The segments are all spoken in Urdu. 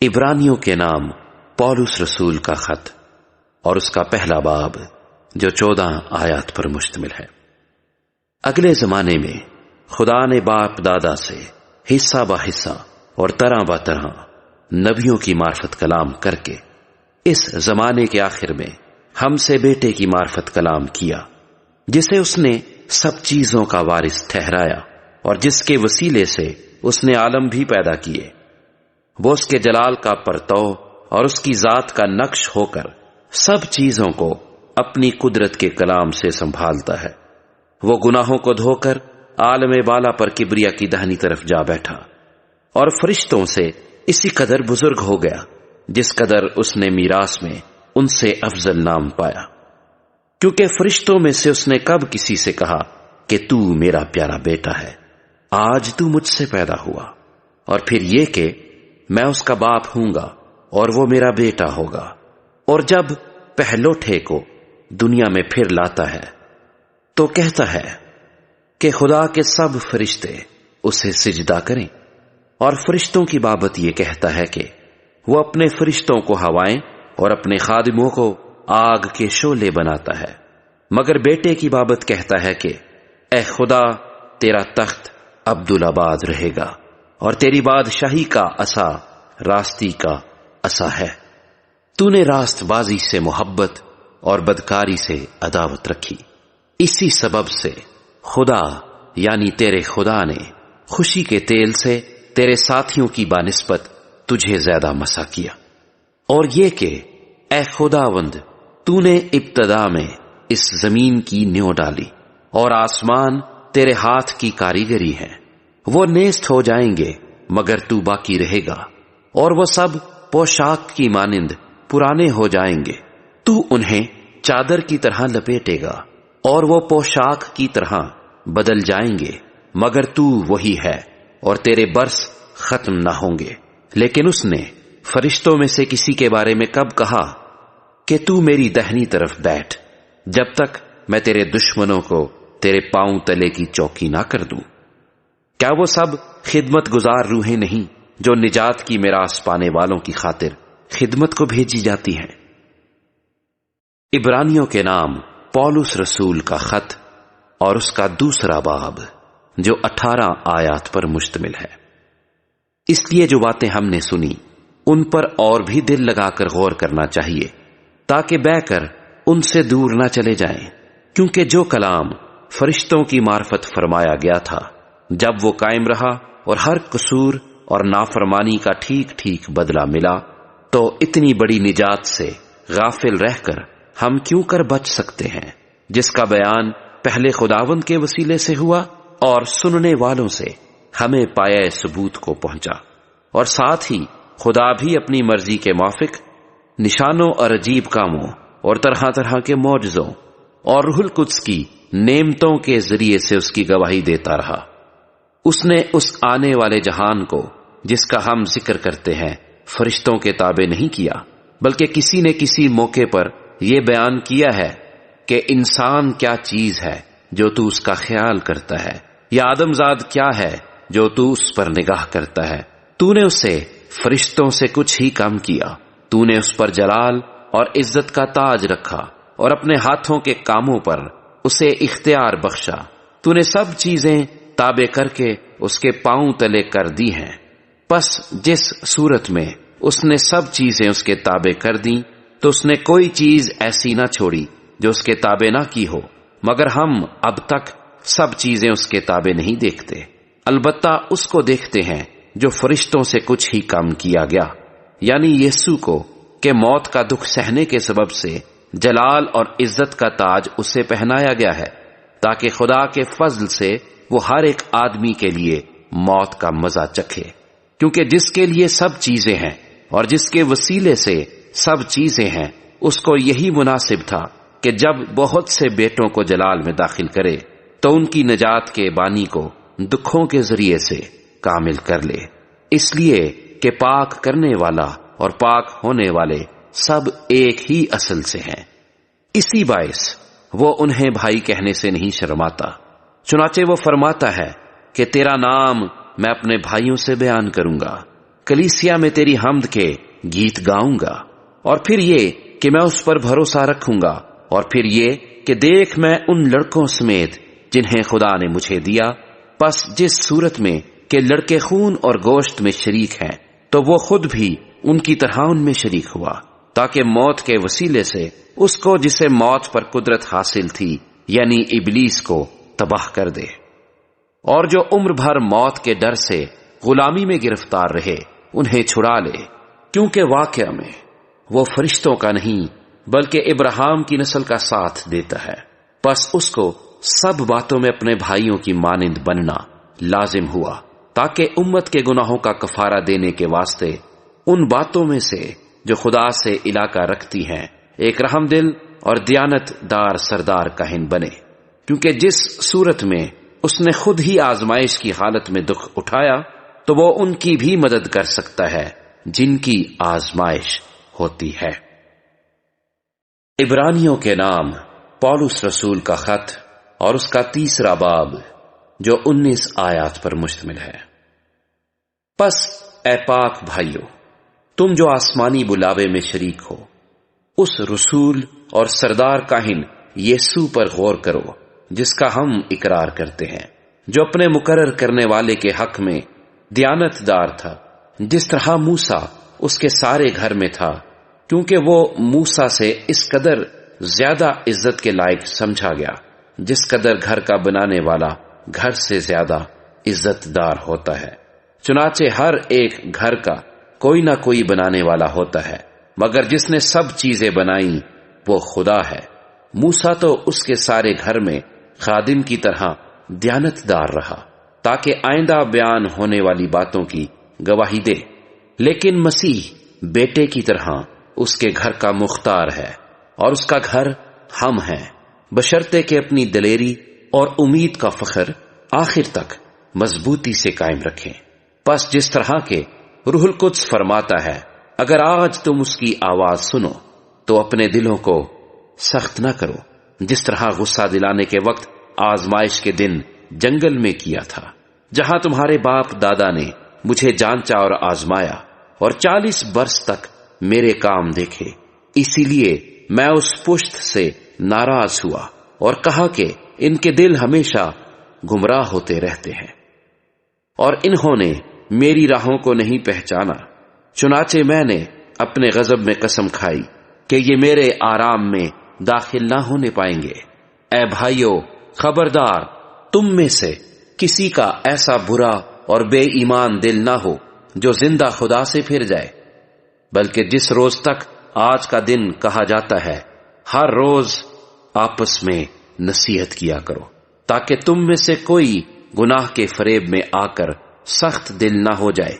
عبرانیوں کے نام پولس رسول کا خط اور اس کا پہلا باب جو 14 آیات پر مشتمل ہے۔ اگلے زمانے میں خدا نے باپ دادا سے حصہ بہ حصہ اور طرح بہ طرح نبیوں کی معرفت کلام کر کے اس زمانے کے آخر میں ہم سے بیٹے کی معرفت کلام کیا، جسے اس نے سب چیزوں کا وارث ٹھہرایا اور جس کے وسیلے سے اس نے عالم بھی پیدا کیے۔ وہ اس کے جلال کا پرتو اور اس کی ذات کا نقش ہو کر سب چیزوں کو اپنی قدرت کے کلام سے سنبھالتا ہے۔ وہ گناہوں کو دھو کر عالم بالا پر کبریا کی دہنی طرف جا بیٹھا اور فرشتوں سے اسی قدر بزرگ ہو گیا جس قدر اس نے میراث میں ان سے افضل نام پایا، کیونکہ فرشتوں میں سے اس نے کب کسی سے کہا کہ تو میرا پیارا بیٹا ہے، آج تو مجھ سے پیدا ہوا، اور پھر یہ کہ میں اس کا باپ ہوں گا اور وہ میرا بیٹا ہوگا۔ اور جب پہلوٹھے کو دنیا میں پھر لاتا ہے تو کہتا ہے کہ خدا کے سب فرشتے اسے سجدہ کریں، اور فرشتوں کی بابت یہ کہتا ہے کہ وہ اپنے فرشتوں کو ہوائیں اور اپنے خادموں کو آگ کے شعلے بناتا ہے، مگر بیٹے کی بابت کہتا ہے کہ اے خدا، تیرا تخت عبدالآباد رہے گا اور تیری بادشاہی کا عصا راستی کا عصا ہے۔ تو نے راست بازی سے محبت اور بدکاری سے عداوت رکھی، اسی سبب سے خدا یعنی تیرے خدا نے خوشی کے تیل سے تیرے ساتھیوں کی بانسبت تجھے زیادہ مسا کیا۔ اور یہ کہ اے خداوند، تو نے ابتدا میں اس زمین کی نیو ڈالی اور آسمان تیرے ہاتھ کی کاریگری ہے، وہ نیست ہو جائیں گے مگر تو باقی رہے گا، اور وہ سب پوشاک کی مانند پرانے ہو جائیں گے، تو انہیں چادر کی طرح لپیٹے گا اور وہ پوشاک کی طرح بدل جائیں گے، مگر تو وہی ہے اور تیرے برس ختم نہ ہوں گے۔ لیکن اس نے فرشتوں میں سے کسی کے بارے میں کب کہا کہ تو میری دہنی طرف بیٹھ جب تک میں تیرے دشمنوں کو تیرے پاؤں تلے کی چوکی نہ کر دوں؟ کیا وہ سب خدمت گزار روحیں نہیں جو نجات کی میراث پانے والوں کی خاطر خدمت کو بھیجی جاتی ہیں؟ عبرانیوں کے نام پولس رسول کا خط اور اس کا دوسرا باب جو 18 آیات پر مشتمل ہے۔ اس لیے جو باتیں ہم نے سنی ان پر اور بھی دل لگا کر غور کرنا چاہیے، تاکہ بہ کر ان سے دور نہ چلے جائیں، کیونکہ جو کلام فرشتوں کی معرفت فرمایا گیا تھا جب وہ قائم رہا اور ہر قصور اور نافرمانی کا ٹھیک ٹھیک بدلہ ملا، تو اتنی بڑی نجات سے غافل رہ کر ہم کیوں کر بچ سکتے ہیں، جس کا بیان پہلے خداوند کے وسیلے سے ہوا اور سننے والوں سے ہمیں پایہ ثبوت کو پہنچا، اور ساتھ ہی خدا بھی اپنی مرضی کے موافق نشانوں اور عجیب کاموں اور طرح طرح کے معجزوں اور روح القدس کی نعمتوں کے ذریعے سے اس کی گواہی دیتا رہا۔ اس نے اس آنے والے جہان کو جس کا ہم ذکر کرتے ہیں فرشتوں کے تابع نہیں کیا، بلکہ کسی نے کسی موقع پر یہ بیان کیا ہے کہ انسان کیا چیز ہے جو تو اس کا خیال کرتا ہے، یا آدمزاد کیا ہے جو تو اس پر نگاہ کرتا ہے۔ تو نے اسے فرشتوں سے کچھ ہی کم کیا، تو نے اس پر جلال اور عزت کا تاج رکھا اور اپنے ہاتھوں کے کاموں پر اسے اختیار بخشا۔ تو نے سب چیزیں تابع کر کے اس کے پاؤں تلے کر دی ہیں۔ پس جس صورت میں اس نے سب چیزیں اس کے تابع کر دیں تو اس نے کوئی چیز ایسی نہ چھوڑی جو اس کے تابع نہ کی ہو، مگر ہم اب تک سب چیزیں اس کے تابع نہیں دیکھتے، البتہ اس کو دیکھتے ہیں جو فرشتوں سے کچھ ہی کم کیا گیا، یعنی یسوع کو، کہ موت کا دکھ سہنے کے سبب سے جلال اور عزت کا تاج اسے پہنایا گیا ہے، تاکہ خدا کے فضل سے وہ ہر ایک آدمی کے لیے موت کا مزہ چکھے، کیونکہ جس کے لیے سب چیزیں ہیں اور جس کے وسیلے سے سب چیزیں ہیں، اس کو یہی مناسب تھا کہ جب بہت سے بیٹوں کو جلال میں داخل کرے تو ان کی نجات کے بانی کو دکھوں کے ذریعے سے کامل کر لے، اس لیے کہ پاک کرنے والا اور پاک ہونے والے سب ایک ہی اصل سے ہیں۔ اسی باعث وہ انہیں بھائی کہنے سے نہیں شرماتا، چنانچہ وہ فرماتا ہے کہ تیرا نام میں اپنے بھائیوں سے بیان کروں گا، کلیسیا میں تیری حمد کے گیت گاؤں گا، اور پھر یہ کہ میں اس پر بھروسہ رکھوں گا، اور پھر یہ کہ دیکھ میں ان لڑکوں سمیت جنہیں خدا نے مجھے دیا، پس جس صورت میں کہ لڑکے خون اور گوشت میں شریک ہیں تو وہ خود بھی ان کی طرح ان میں شریک ہوا، تاکہ موت کے وسیلے سے اس کو جسے موت پر قدرت حاصل تھی یعنی ابلیس کو تباہ کر دے، اور جو عمر بھر موت کے ڈر سے غلامی میں گرفتار رہے انہیں چھڑا لے، کیونکہ واقعہ میں وہ فرشتوں کا نہیں بلکہ ابراہیم کی نسل کا ساتھ دیتا ہے، پس اس کو سب باتوں میں اپنے بھائیوں کی مانند بننا لازم ہوا، تاکہ امت کے گناہوں کا کفارہ دینے کے واسطے ان باتوں میں سے جو خدا سے علاقہ رکھتی ہیں ایک رحم دل اور دیانت دار سردار کاہن بنے، کیونکہ جس صورت میں اس نے خود ہی آزمائش کی حالت میں دکھ اٹھایا تو وہ ان کی بھی مدد کر سکتا ہے جن کی آزمائش ہوتی ہے۔ عبرانیوں کے نام پولس رسول کا خط اور اس کا 3 باب جو 19 آیات پر مشتمل ہے۔ پس اے پاک بھائیو، تم جو آسمانی بلاوے میں شریک ہو، اس رسول اور سردار کاہن یسوع پر غور کرو جس کا ہم اقرار کرتے ہیں، جو اپنے مقرر کرنے والے کے حق میں دیانت دار تھا، جس طرح موسیٰ اس کے سارے گھر میں تھا، کیونکہ وہ موسیٰ سے اس قدر زیادہ عزت کے لائق سمجھا گیا جس قدر گھر کا بنانے والا گھر سے زیادہ عزت دار ہوتا ہے۔ چنانچہ ہر ایک گھر کا کوئی نہ کوئی بنانے والا ہوتا ہے، مگر جس نے سب چیزیں بنائیں وہ خدا ہے۔ موسیٰ تو اس کے سارے گھر میں خادم کی طرح دیانت دار رہا تاکہ آئندہ بیان ہونے والی باتوں کی گواہی دے، لیکن مسیح بیٹے کی طرح اس کے گھر کا مختار ہے، اور اس کا گھر ہم ہیں، بشرطے کہ اپنی دلیری اور امید کا فخر آخر تک مضبوطی سے قائم رکھیں۔ پس جس طرح کے روح القدس فرماتا ہے، اگر آج تم اس کی آواز سنو تو اپنے دلوں کو سخت نہ کرو، جس طرح غصہ دلانے کے وقت آزمائش کے دن جنگل میں کیا تھا، جہاں تمہارے باپ دادا نے مجھے جانچا اور آزمایا اور 40 برس تک میرے کام دیکھے، اسی لیے میں اس پشت سے ناراض ہوا اور کہا کہ ان کے دل ہمیشہ گمراہ ہوتے رہتے ہیں، اور انہوں نے میری راہوں کو نہیں پہچانا۔ چنانچہ میں نے اپنے غضب میں قسم کھائی کہ یہ میرے آرام میں داخل نہ ہونے پائیں گے۔ اے بھائیو، خبردار، تم میں سے کسی کا ایسا برا اور بے ایمان دل نہ ہو جو زندہ خدا سے پھر جائے، بلکہ جس روز تک آج کا دن کہا جاتا ہے ہر روز آپس میں نصیحت کیا کرو، تاکہ تم میں سے کوئی گناہ کے فریب میں آ کر سخت دل نہ ہو جائے،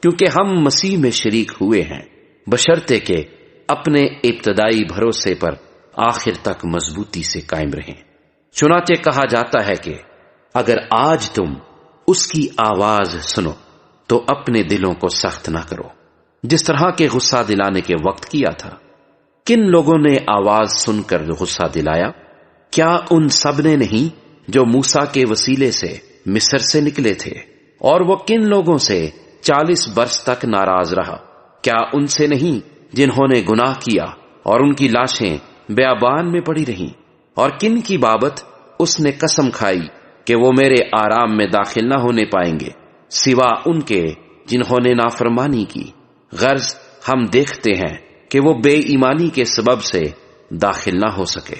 کیونکہ ہم مسیح میں شریک ہوئے ہیں، بشرطے کہ اپنے ابتدائی بھروسے پر آخر تک مضبوطی سے قائم رہیں۔ چنانچہ کہا جاتا ہے کہ اگر آج تم اس کی آواز سنو تو اپنے دلوں کو سخت نہ کرو، جس طرح کے غصہ دلانے کے وقت کیا تھا۔ کن لوگوں نے آواز سن کر غصہ دلایا؟ کیا ان سب نے نہیں جو موسیٰ کے وسیلے سے مصر سے نکلے تھے؟ اور وہ کن لوگوں سے 40 برس تک ناراض رہا؟ کیا ان سے نہیں جنہوں نے گناہ کیا اور ان کی لاشیں بیابان میں پڑی رہیں؟ اور کن کی بابت اس نے قسم کھائی کہ وہ میرے آرام میں داخل نہ ہونے پائیں گے، سوا ان کے جنہوں نے نافرمانی کی؟ غرض ہم دیکھتے ہیں کہ وہ بے ایمانی کے سبب سے داخل نہ ہو سکے۔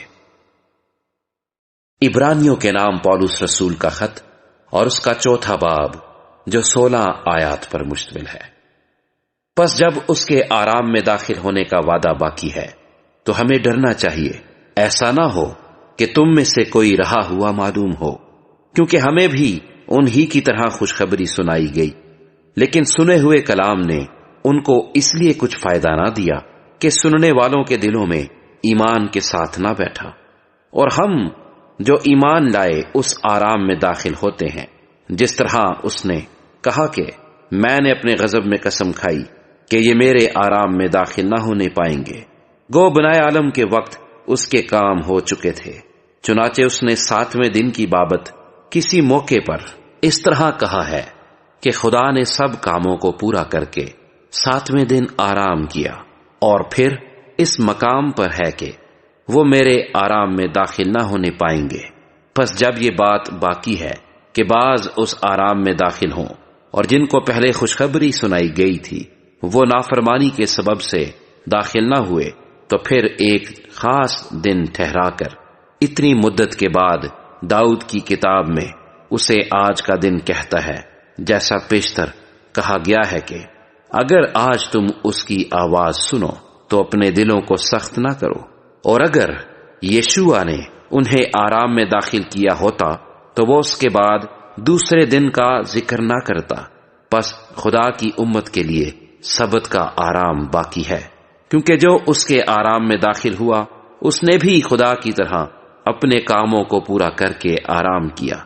عبرانیوں کے نام پولس رسول کا خط اور اس کا 4 باب جو 16 آیات پر مشتمل ہے۔ پس جب اس کے آرام میں داخل ہونے کا وعدہ باقی ہے تو ہمیں ڈرنا چاہیے، ایسا نہ ہو کہ تم میں سے کوئی رہا ہوا معلوم ہو، کیونکہ ہمیں بھی انہی کی طرح خوشخبری سنائی گئی، لیکن سنے ہوئے کلام نے ان کو اس لیے کچھ فائدہ نہ دیا کہ سننے والوں کے دلوں میں ایمان کے ساتھ نہ بیٹھا، اور ہم جو ایمان لائے اس آرام میں داخل ہوتے ہیں، جس طرح اس نے کہا کہ میں نے اپنے غضب میں قسم کھائی کہ یہ میرے آرام میں داخل نہ ہونے پائیں گے۔ گو بنائے عالم کے وقت اس کے کام ہو چکے تھے، چنانچہ اس نے 7ویں دن کی بابت کسی موقع پر اس طرح کہا ہے کہ خدا نے سب کاموں کو پورا کر کے 7ویں دن آرام کیا، اور پھر اس مقام پر ہے کہ وہ میرے آرام میں داخل نہ ہونے پائیں گے۔ پس جب یہ بات باقی ہے کہ بعض اس آرام میں داخل ہوں، اور جن کو پہلے خوشخبری سنائی گئی تھی وہ نافرمانی کے سبب سے داخل نہ ہوئے، تو پھر ایک خاص دن ٹھہرا کر اتنی مدت کے بعد داؤد کی کتاب میں اسے آج کا دن کہتا ہے، جیسا پیشتر کہا گیا ہے کہ اگر آج تم اس کی آواز سنو تو اپنے دلوں کو سخت نہ کرو۔ اور اگر یشوع نے انہیں آرام میں داخل کیا ہوتا تو وہ اس کے بعد دوسرے دن کا ذکر نہ کرتا۔ پس خدا کی امت کے لیے سبت کا آرام باقی ہے، کیونکہ جو اس کے آرام میں داخل ہوا اس نے بھی خدا کی طرح اپنے کاموں کو پورا کر کے آرام کیا۔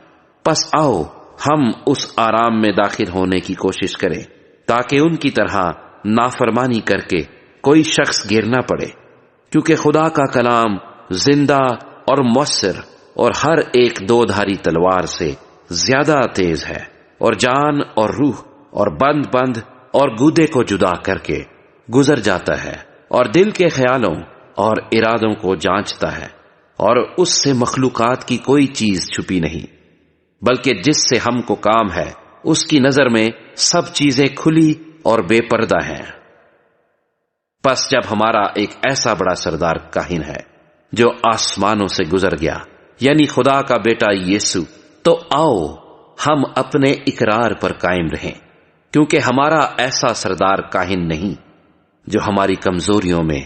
پس آؤ ہم اس آرام میں داخل ہونے کی کوشش کریں، تاکہ ان کی طرح نافرمانی کر کے کوئی شخص گر نہ پڑے، کیونکہ خدا کا کلام زندہ اور مؤثر اور ہر ایک 2 دھاری تلوار سے زیادہ تیز ہے، اور جان اور روح اور بند اور گودے کو جدا کر کے گزر جاتا ہے، اور دل کے خیالوں اور ارادوں کو جانچتا ہے، اور اس سے مخلوقات کی کوئی چیز چھپی نہیں، بلکہ جس سے ہم کو کام ہے اس کی نظر میں سب چیزیں کھلی اور بے پردہ ہیں۔ پس جب ہمارا ایک ایسا بڑا سردار کاہن ہے جو آسمانوں سے گزر گیا، یعنی خدا کا بیٹا یسوع، تو آؤ ہم اپنے اقرار پر قائم رہیں، کیونکہ ہمارا ایسا سردار کاہن نہیں جو ہماری کمزوریوں میں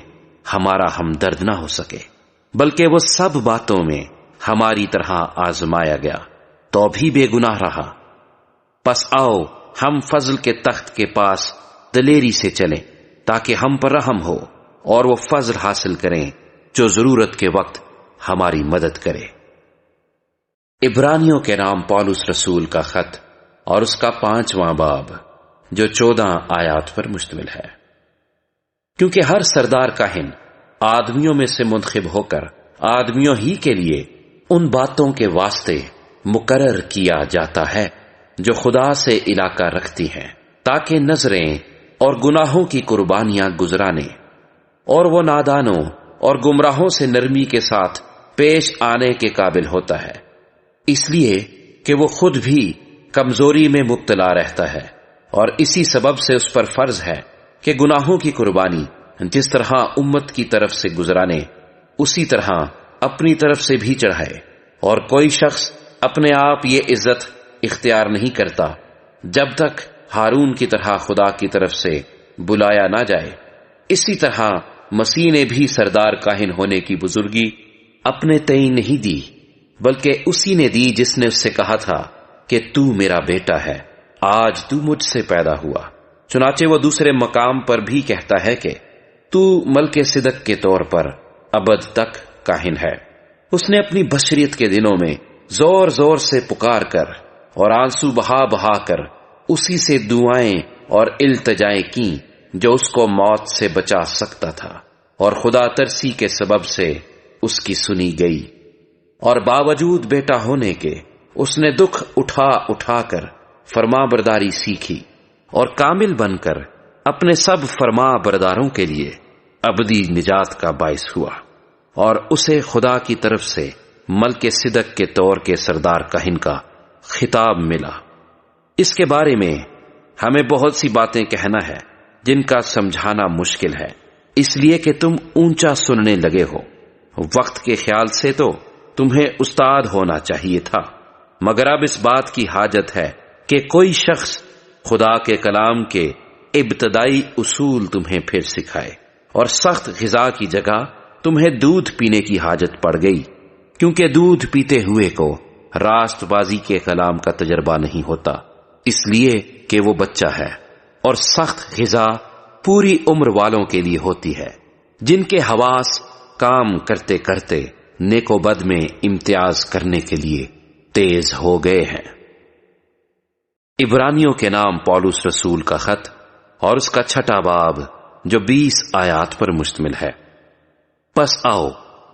ہمارا ہمدرد نہ ہو سکے، بلکہ وہ سب باتوں میں ہماری طرح آزمایا گیا تو بھی بے گناہ رہا۔ پس آؤ ہم فضل کے تخت کے پاس دلیری سے چلیں، تاکہ ہم پر رحم ہو اور وہ فضل حاصل کریں جو ضرورت کے وقت ہماری مدد کرے۔ عبرانیوں کے نام پولس رسول کا خط اور اس کا 5واں باب، جو 14 آیات پر مشتمل ہے۔ کیونکہ ہر سردار کاہن آدمیوں میں سے منتخب ہو کر آدمیوں ہی کے لیے ان باتوں کے واسطے مقرر کیا جاتا ہے جو خدا سے علاقہ رکھتی ہیں، تاکہ نظریں اور گناہوں کی قربانیاں گزرانے، اور وہ نادانوں اور گمراہوں سے نرمی کے ساتھ پیش آنے کے قابل ہوتا ہے، اس لیے کہ وہ خود بھی کمزوری میں مبتلا رہتا ہے، اور اسی سبب سے اس پر فرض ہے کہ گناہوں کی قربانی جس طرح امت کی طرف سے گزرانے اسی طرح اپنی طرف سے بھی چڑھائے، اور کوئی شخص اپنے آپ یہ عزت اختیار نہیں کرتا جب تک ہارون کی طرح خدا کی طرف سے بلایا نہ جائے۔ اسی طرح مسیح نے بھی سردار کاہن ہونے کی بزرگی اپنے تئیں نہیں دی، بلکہ اسی نے دی جس نے اس سے کہا تھا کہ تو میرا بیٹا ہے، آج تو مجھ سے پیدا ہوا۔ چنانچہ وہ دوسرے مقام پر بھی کہتا ہے کہ تو ملک صدق کے طور پر ابد تک کاہن ہے۔ اس نے اپنی بشریت کے دنوں میں زور زور سے پکار کر اور آنسو بہا بہا کر اسی سے دعائیں اور التجائیں کی جو اس کو موت سے بچا سکتا تھا، اور خدا ترسی کے سبب سے اس کی سنی گئی، اور باوجود بیٹا ہونے کے اس نے دکھ اٹھا اٹھا کر فرما برداری سیکھی، اور کامل بن کر اپنے سب فرما برداروں کے لیے ابدی نجات کا باعث ہوا، اور اسے خدا کی طرف سے ملک صدق کے طور کے سردار کاہن کا خطاب ملا۔ اس کے بارے میں ہمیں بہت سی باتیں کہنا ہے جن کا سمجھانا مشکل ہے، اس لیے کہ تم اونچا سننے لگے ہو۔ وقت کے خیال سے تو تمہیں استاد ہونا چاہیے تھا، مگر اب اس بات کی حاجت ہے کہ کوئی شخص خدا کے کلام کے ابتدائی اصول تمہیں پھر سکھائے، اور سخت غذا کی جگہ تمہیں دودھ پینے کی حاجت پڑ گئی، کیونکہ دودھ پیتے ہوئے کو راست بازی کے کلام کا تجربہ نہیں ہوتا، اس لیے کہ وہ بچہ ہے، اور سخت غذا پوری عمر والوں کے لیے ہوتی ہے، جن کے حواس کام کرتے کرتے نیک و بد میں امتیاز کرنے کے لیے تیز ہو گئے ہیں۔ عبرانیوں کے نام پولس رسول کا خط اور اس کا 6واں باب، جو 20 آیات پر مشتمل ہے۔ پس آؤ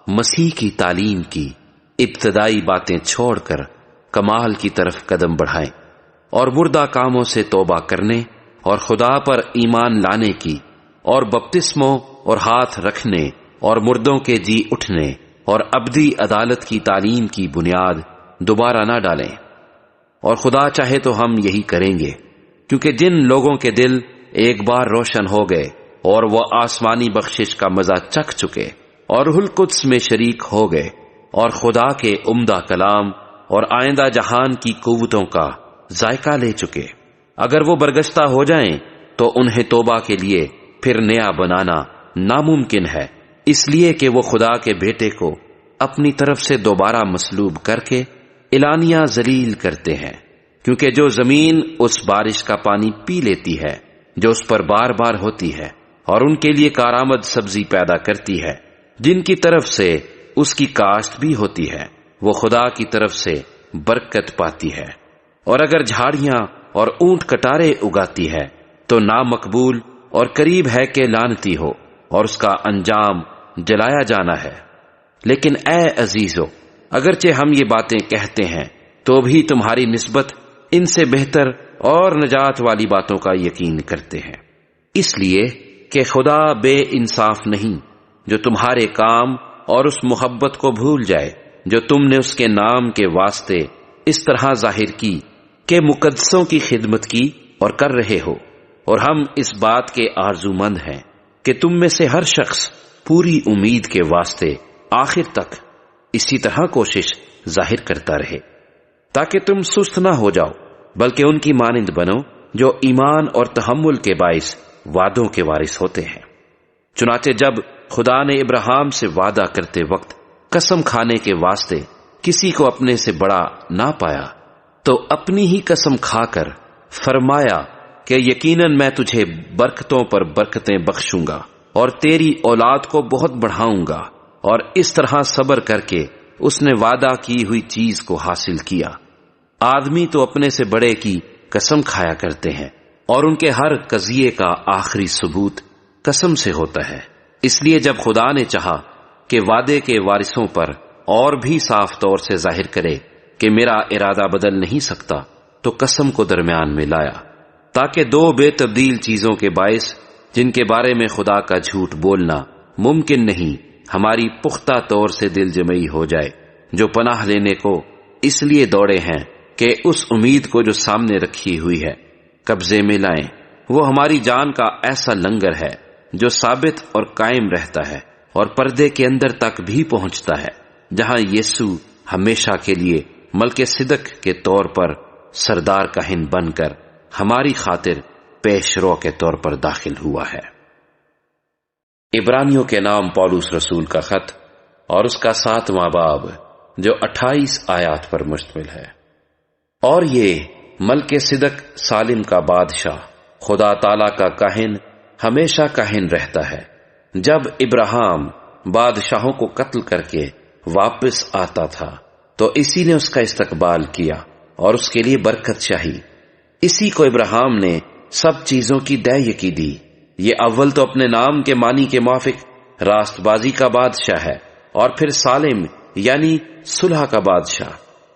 مسیح کی تعلیم کی ابتدائی باتیں چھوڑ کر کمال کی طرف قدم بڑھائیں، اور مردہ کاموں سے توبہ کرنے اور خدا پر ایمان لانے کی اور بپتسموں اور ہاتھ رکھنے اور مردوں کے جی اٹھنے اور ابدی عدالت کی تعلیم کی بنیاد دوبارہ نہ ڈالیں۔ اور خدا چاہے تو ہم یہی کریں گے، کیونکہ جن لوگوں کے دل ایک بار روشن ہو گئے اور وہ آسمانی بخشش کا مزہ چکھ چکے اور روح القدس میں شریک ہو گئے اور خدا کے عمدہ کلام اور آئندہ جہان کی قوتوں کا ذائقہ لے چکے، اگر وہ برگشتہ ہو جائیں تو انہیں توبہ کے لیے پھر نیا بنانا ناممکن ہے، اس لیے کہ وہ خدا کے بیٹے کو اپنی طرف سے دوبارہ مصلوب کر کے اعلانیہ ذلیل کرتے ہیں، کیونکہ جو زمین اس بارش کا پانی پی لیتی ہے جو اس پر بار بار ہوتی ہے اور ان کے لیے کارآمد سبزی پیدا کرتی ہے، جن کی طرف سے اس کی کاشت بھی ہوتی ہے، وہ خدا کی طرف سے برکت پاتی ہے۔ اور اگر جھاڑیاں اور اونٹ کٹارے اگاتی ہے تو نامقبول اور قریب ہے کہ لعنتی ہو اور اس کا انجام جلایا جانا ہے۔ لیکن اے عزیزو، اگرچہ ہم یہ باتیں کہتے ہیں تو بھی تمہاری نسبت ان سے بہتر اور نجات والی باتوں کا یقین کرتے ہیں، اس لیے کہ خدا بے انصاف نہیں جو تمہارے کام اور اس محبت کو بھول جائے جو تم نے اس کے نام کے واسطے اس طرح ظاہر کی کہ مقدسوں کی خدمت کی اور کر رہے ہو۔ اور ہم اس بات کے آرزو مند ہیں کہ تم میں سے ہر شخص پوری امید کے واسطے آخر تک اسی طرح کوشش ظاہر کرتا رہے، تاکہ تم سست نہ ہو جاؤ بلکہ ان کی مانند بنو جو ایمان اور تحمل کے باعث وعدوں کے وارث ہوتے ہیں۔ چنانچہ جب خدا نے ابراہیم سے وعدہ کرتے وقت قسم کھانے کے واسطے کسی کو اپنے سے بڑا نہ پایا تو اپنی ہی قسم کھا کر فرمایا کہ یقیناً میں تجھے برکتوں پر برکتیں بخشوں گا اور تیری اولاد کو بہت بڑھاؤں گا، اور اس طرح صبر کر کے اس نے وعدہ کی ہوئی چیز کو حاصل کیا۔ آدمی تو اپنے سے بڑے کی قسم کھایا کرتے ہیں اور ان کے ہر قضیے کا آخری ثبوت قسم سے ہوتا ہے، اس لیے جب خدا نے چاہا کہ وعدے کے وارثوں پر اور بھی صاف طور سے ظاہر کرے کہ میرا ارادہ بدل نہیں سکتا، تو قسم کو درمیان میں لایا، تاکہ دو بے تبدیل چیزوں کے باعث جن کے بارے میں خدا کا جھوٹ بولنا ممکن نہیں ہماری پختہ طور سے دل جمعی ہو جائے، جو پناہ لینے کو اس لیے دوڑے ہیں کہ اس امید کو جو سامنے رکھی ہوئی ہے قبضے میں لائیں۔ وہ ہماری جان کا ایسا لنگر ہے جو ثابت اور قائم رہتا ہے اور پردے کے اندر تک بھی پہنچتا ہے، جہاں یسوع ہمیشہ کے لیے ملک صدق کے طور پر سردار کاہن بن کر ہماری خاطر پیش رو کے طور پر داخل ہوا ہے۔ عبرانیوں کے نام پولس رسول کا خط اور اس کا 7واں باب جو 28 آیات پر مشتمل ہے۔ اور یہ ملک صدق سالم کا بادشاہ خدا تعالی کا کاہن ہمیشہ کاہن رہتا ہے۔ جب ابراہیم بادشاہوں کو قتل کر کے واپس آتا تھا تو اسی نے اس کا استقبال کیا اور اس کے لیے برکت چاہی۔ اسی کو ابراہیم نے سب چیزوں کی دہیکی دی۔ یہ اول تو اپنے نام کے معنی کے موافق راست بازی کا بادشاہ ہے، اور پھر سالم یعنی صلح کا بادشاہ،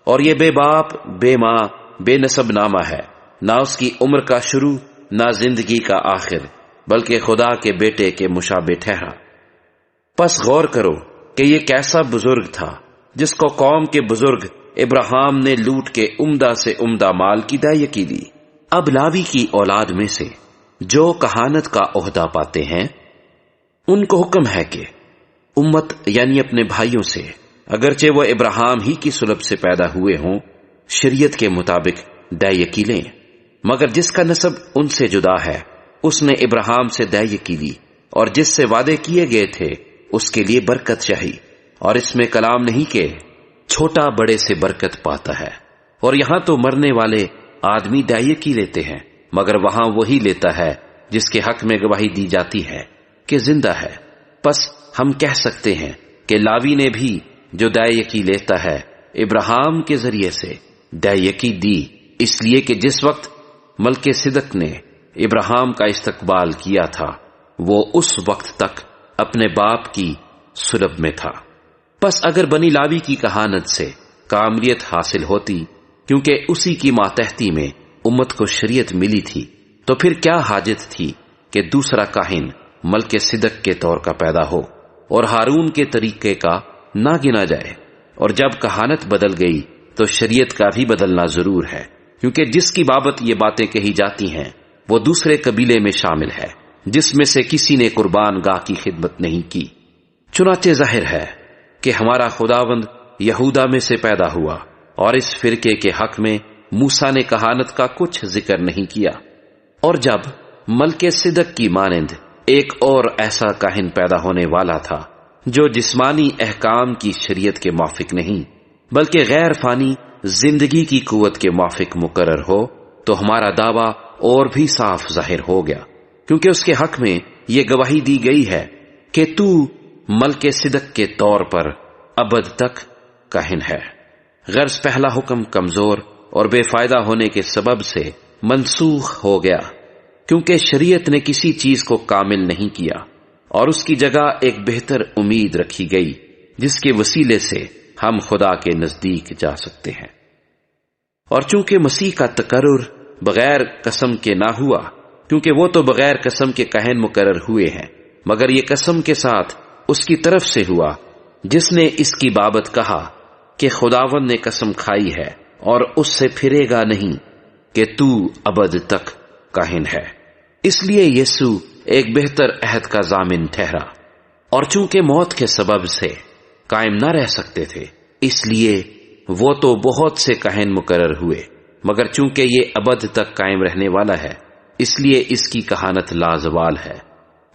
اور یہ بے باپ بے ماں بے نسب نامہ ہے، نہ اس کی عمر کا شروع نہ زندگی کا آخر، بلکہ خدا کے بیٹے کے مشابہ ٹھہرا۔ پس غور کرو کہ یہ کیسا بزرگ تھا جس کو قوم کے بزرگ ابراہیم نے لوٹ کے عمدہ سے عمدہ مال کی دہیکی دی۔ اب لاوی کی اولاد میں سے جو کہانت کا عہدہ پاتے ہیں ان کو حکم ہے کہ امت یعنی اپنے بھائیوں سے اگرچہ وہ ابراہیم ہی کی صلب سے پیدا ہوئے ہوں شریعت کے مطابق دہیکی لیں، مگر جس کا نسب ان سے جدا ہے اس نے ابراہیم سے دہیکی لی، اور جس سے وعدے کیے گئے تھے اس کے لیے برکت چاہی۔ اور اس میں کلام نہیں کہ چھوٹا بڑے سے برکت پاتا ہے، اور یہاں تو مرنے والے آدمی دہیکی لیتے ہیں، مگر وہاں وہی لیتا ہے جس کے حق میں گواہی دی جاتی ہے کہ زندہ ہے۔ پس ہم کہہ سکتے ہیں کہ لاوی نے بھی جو دہیکی لیتا ہے ابراہیم کے ذریعے سے دہیکی دی، اس لیے کہ جس وقت ملک صدق نے ابراہیم کا استقبال کیا تھا وہ اس وقت تک اپنے باپ کی صلب میں تھا۔ پس اگر بنی لاوی کی کہانت سے کاملیت حاصل ہوتی، کیونکہ اسی کی ماتحتی میں امت کو شریعت ملی تھی تو پھر کیا حاجت تھی کہ دوسرا کاہن ملک صدق کے طور کا پیدا ہو اور ہارون کے طریقے کا نہ گنا جائے؟ اور جب کہانت بدل گئی تو شریعت کا بھی بدلنا ضرور ہے، کیونکہ جس کی بابت یہ باتیں کہی جاتی ہیں وہ دوسرے قبیلے میں شامل ہے جس میں سے کسی نے قربان گاہ کی خدمت نہیں کی۔ چنانچہ ظاہر ہے کہ ہمارا خداوند یہودا میں سے پیدا ہوا، اور اس فرقے کے حق میں موسیٰ نے کہانت کا کچھ ذکر نہیں کیا۔ اور جب ملک صدق کی مانند ایک اور ایسا کاہن پیدا ہونے والا تھا جو جسمانی احکام کی شریعت کے موافق نہیں بلکہ غیر فانی زندگی کی قوت کے موافق مقرر ہو، تو ہمارا دعویٰ اور بھی صاف ظاہر ہو گیا، کیونکہ اس کے حق میں یہ گواہی دی گئی ہے کہ تو ملک صدق کے طور پر ابد تک کاہن ہے۔ غرض پہلا حکم کمزور اور بے فائدہ ہونے کے سبب سے منسوخ ہو گیا، کیونکہ شریعت نے کسی چیز کو کامل نہیں کیا، اور اس کی جگہ ایک بہتر امید رکھی گئی جس کے وسیلے سے ہم خدا کے نزدیک جا سکتے ہیں۔ اور چونکہ مسیح کا تقرر بغیر قسم کے نہ ہوا، کیونکہ وہ تو بغیر قسم کے کاہن مقرر ہوئے ہیں، مگر یہ قسم کے ساتھ اس کی طرف سے ہوا جس نے اس کی بابت کہا کہ خداوند نے قسم کھائی ہے اور اس سے پھرے گا نہیں کہ تو ابد تک کاہن ہے۔ اس لیے یسوع ایک بہتر عہد کا ضامن ٹھہرا، اور چونکہ موت کے سبب سے قائم نہ رہ سکتے تھے اس لیے وہ تو بہت سے کاہن مقرر ہوئے، مگر چونکہ یہ ابد تک قائم رہنے والا ہے اس لیے اس کی کہانت لازوال ہے۔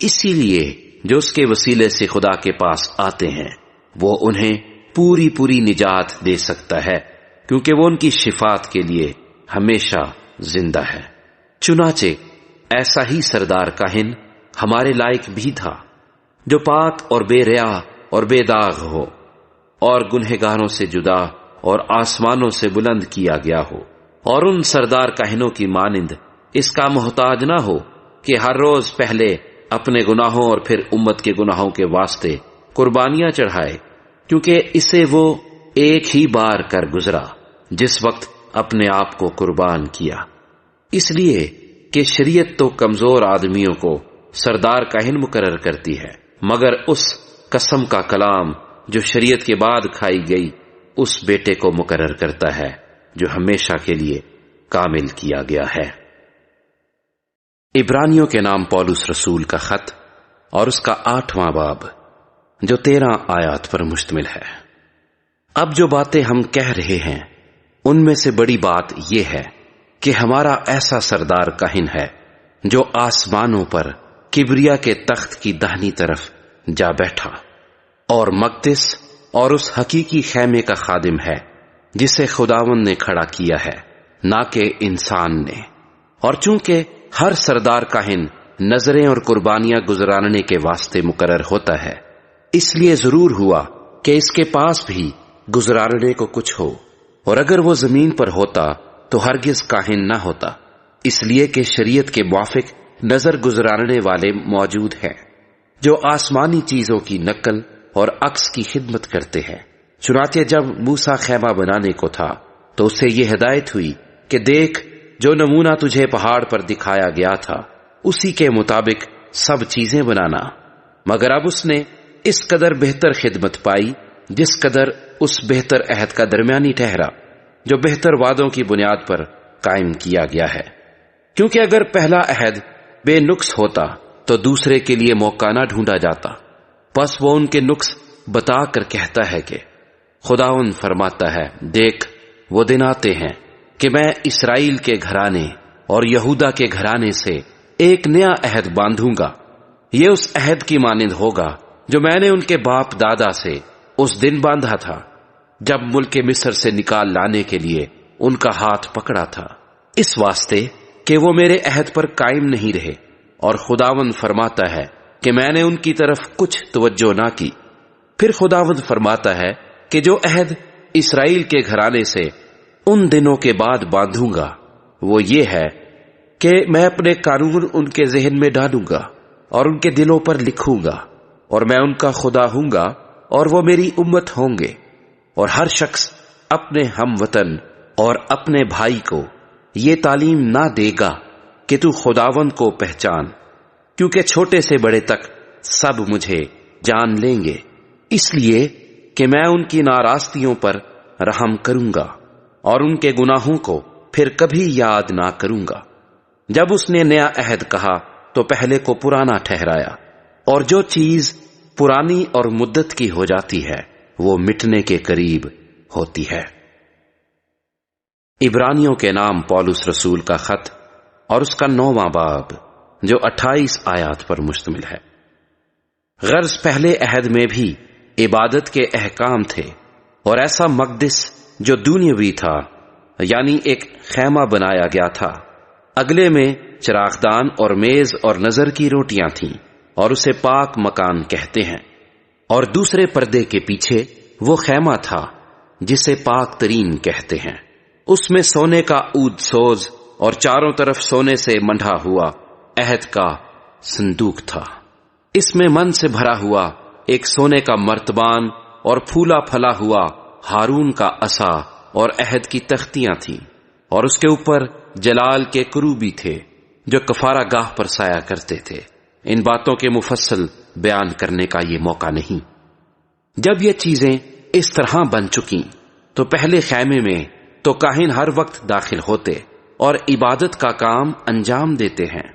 اسی لیے جو اس کے وسیلے سے خدا کے پاس آتے ہیں وہ انہیں پوری پوری نجات دے سکتا ہے، کیونکہ وہ ان کی شفاعت کے لیے ہمیشہ زندہ ہے۔ چنانچہ ایسا ہی سردار کاہن ہمارے لائق بھی تھا جو پاک اور بے ریا اور بے داغ ہو اور گنہگاروں سے جدا اور آسمانوں سے بلند کیا گیا ہو، اور ان سردار کاہنوں کی مانند اس کا محتاج نہ ہو کہ ہر روز پہلے اپنے گناہوں اور پھر امت کے گناہوں کے واسطے قربانیاں چڑھائے، کیونکہ اسے وہ ایک ہی بار کر گزرا جس وقت اپنے آپ کو قربان کیا۔ اس لیے کہ شریعت تو کمزور آدمیوں کو سردار کاہن مقرر کرتی ہے، مگر اس قسم کا کلام جو شریعت کے بعد کھائی گئی اس بیٹے کو مقرر کرتا ہے جو ہمیشہ کے لیے کامل کیا گیا ہے۔ عبرانیوں کے نام پولس رسول کا خط اور اس کا 8واں باب جو 13 آیات پر مشتمل ہے۔ اب جو باتیں ہم کہہ رہے ہیں ان میں سے بڑی بات یہ ہے کہ ہمارا ایسا سردار کاہن ہے جو آسمانوں پر کبریا کے تخت کی داہنی طرف جا بیٹھا، اور مقدس اور اس حقیقی خیمے کا خادم ہے جسے خداوند نے کھڑا کیا ہے، نہ کہ انسان نے۔ اور چونکہ ہر سردار کاہن نذریں اور قربانیاں گزرانے کے واسطے مقرر ہوتا ہے، اس لیے ضرور ہوا کہ اس کے پاس بھی گزرانے کو کچھ ہو، اور اگر وہ زمین پر ہوتا تو ہرگز کاہن نہ ہوتا، اس لیے کہ شریعت کے موافق نظر گزرانے والے موجود ہیں جو آسمانی چیزوں کی نقل اور عکس کی خدمت کرتے ہیں۔ چنانچہ جب موسیٰ خیمہ بنانے کو تھا تو اسے یہ ہدایت ہوئی کہ دیکھ، جو نمونہ تجھے پہاڑ پر دکھایا گیا تھا اسی کے مطابق سب چیزیں بنانا، مگر اب اس نے اس قدر بہتر خدمت پائی جس قدر اس بہتر عہد کا درمیانی ٹھہرا جو بہتر وعدوں کی بنیاد پر قائم کیا گیا ہے۔ کیونکہ اگر پہلا عہد بے نقص ہوتا تو دوسرے کے لیے موقع نہ ڈھونڈا جاتا، پس وہ ان کے نقص بتا کر کہتا ہے کہ خداوند فرماتا ہے، دیکھ وہ دن آتے ہیں کہ میں اسرائیل کے گھرانے اور یہودا کے گھرانے سے ایک نیا عہد باندھوں گا، یہ اس عہد کی مانند ہوگا جو میں نے ان کے باپ دادا سے اس دن باندھا تھا جب ملک مصر سے نکال لانے کے لیے ان کا ہاتھ پکڑا تھا، اس واسطے کہ وہ میرے عہد پر قائم نہیں رہے، اور خداوند فرماتا ہے کہ میں نے ان کی طرف کچھ توجہ نہ کی۔ پھر خداوند فرماتا ہے کہ جو عہد اسرائیل کے گھرانے سے ان دنوں کے بعد باندھوں گا وہ یہ ہے کہ میں اپنے قانون ان کے ذہن میں ڈالوں گا اور ان کے دلوں پر لکھوں گا، اور میں ان کا خدا ہوں گا اور وہ میری امت ہوں گے، اور ہر شخص اپنے ہم وطن اور اپنے بھائی کو یہ تعلیم نہ دے گا کہ تو خداوند کو پہچان، کیونکہ چھوٹے سے بڑے تک سب مجھے جان لیں گے، اس لیے کہ میں ان کی ناراضگیوں پر رحم کروں گا اور ان کے گناہوں کو پھر کبھی یاد نہ کروں گا۔ جب اس نے نیا عہد کہا تو پہلے کو پرانا ٹھہرایا، اور جو چیز پرانی اور مدت کی ہو جاتی ہے وہ مٹنے کے قریب ہوتی ہے۔ عبرانیوں کے نام پولس رسول کا خط اور اس کا 9واں باب جو 28 آیات پر مشتمل ہے۔ غرض پہلے عہد میں بھی عبادت کے احکام تھے، اور ایسا مقدس جو دنیاوی تھا، یعنی ایک خیمہ بنایا گیا تھا۔ اگلے میں چراغدان اور میز اور نظر کی روٹیاں تھیں، اور اسے پاک مکان کہتے ہیں۔ اور دوسرے پردے کے پیچھے وہ خیمہ تھا جسے پاک ترین کہتے ہیں۔ اس میں سونے کا عود سوز اور چاروں طرف سونے سے منڈھا ہوا عہد کا صندوق تھا۔ اس میں من سے بھرا ہوا ایک سونے کا مرتبان اور پھولا پھلا ہوا ہارون کا عصا اور عہد کی تختیاں تھیں، اور اس کے اوپر جلال کے کروبی تھے جو کفارہ گاہ پر سایہ کرتے تھے۔ ان باتوں کے مفصل بیان کرنے کا یہ موقع نہیں۔ جب یہ چیزیں اس طرح بن چکیں تو پہلے خیمے میں تو کاہن ہر وقت داخل ہوتے اور عبادت کا کام انجام دیتے ہیں،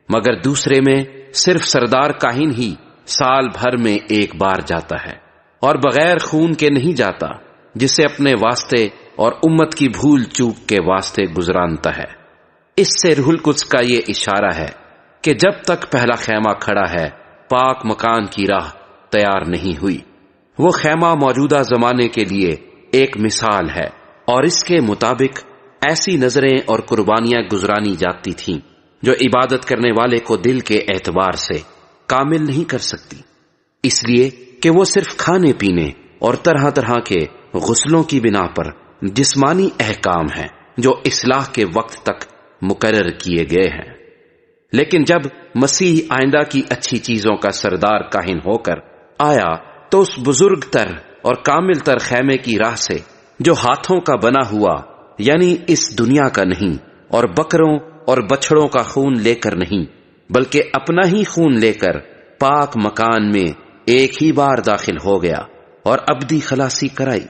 مگر دوسرے میں صرف سردار کاہن ہی سال بھر میں ایک بار جاتا ہے، اور بغیر خون کے نہیں جاتا، جسے اپنے واسطے اور امت کی بھول چوک کے واسطے گزرانتا ہے۔ اس سے روح القدس کا یہ اشارہ ہے کہ جب تک پہلا خیمہ کھڑا ہے پاک مکان کی راہ تیار نہیں ہوئی۔ وہ خیمہ موجودہ زمانے کے لیے ایک مثال ہے، اور اس کے مطابق ایسی نظریں اور قربانیاں گزرانی جاتی تھیں جو عبادت کرنے والے کو دل کے اعتبار سے کامل نہیں کر سکتی، اس لیے کہ وہ صرف کھانے پینے اور طرح طرح کے غسلوں کی بنا پر جسمانی احکام ہیں جو اصلاح کے وقت تک مقرر کیے گئے ہیں۔ لیکن جب مسیح آئندہ کی اچھی چیزوں کا سردار کاہن ہو کر آیا تو اس بزرگ تر اور کامل تر خیمے کی راہ سے، جو ہاتھوں کا بنا ہوا یعنی اس دنیا کا نہیں، اور بکروں اور بچھڑوں کا خون لے کر نہیں، بلکہ اپنا ہی خون لے کر پاک مکان میں ایک ہی بار داخل ہو گیا اور ابدی خلاصی کرائی۔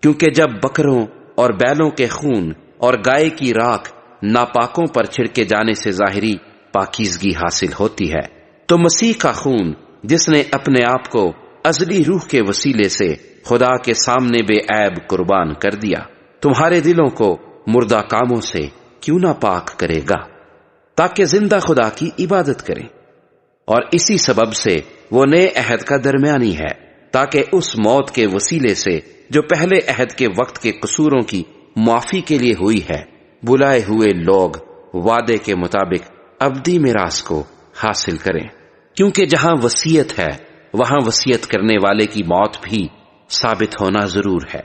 کیونکہ جب بکروں اور بیلوں کے خون اور گائے کی راکھ ناپاکوں پر چھڑکے جانے سے ظاہری پاکیزگی حاصل ہوتی ہے، تو مسیح کا خون جس نے اپنے آپ کو ازلی روح کے وسیلے سے خدا کے سامنے بے عیب قربان کر دیا، تمہارے دلوں کو مردہ کاموں سے کیوں نہ پاک کرے گا، تاکہ زندہ خدا کی عبادت کریں۔ اور اسی سبب سے وہ نئے عہد کا درمیانی ہے، تاکہ اس موت کے وسیلے سے جو پہلے عہد کے وقت کے قصوروں کی معافی کے لیے ہوئی ہے، بلائے ہوئے لوگ وعدے کے مطابق ابدی میراث کو حاصل کریں۔ کیونکہ جہاں وصیت ہے وہاں وصیت کرنے والے کی موت بھی ثابت ہونا ضرور ہے،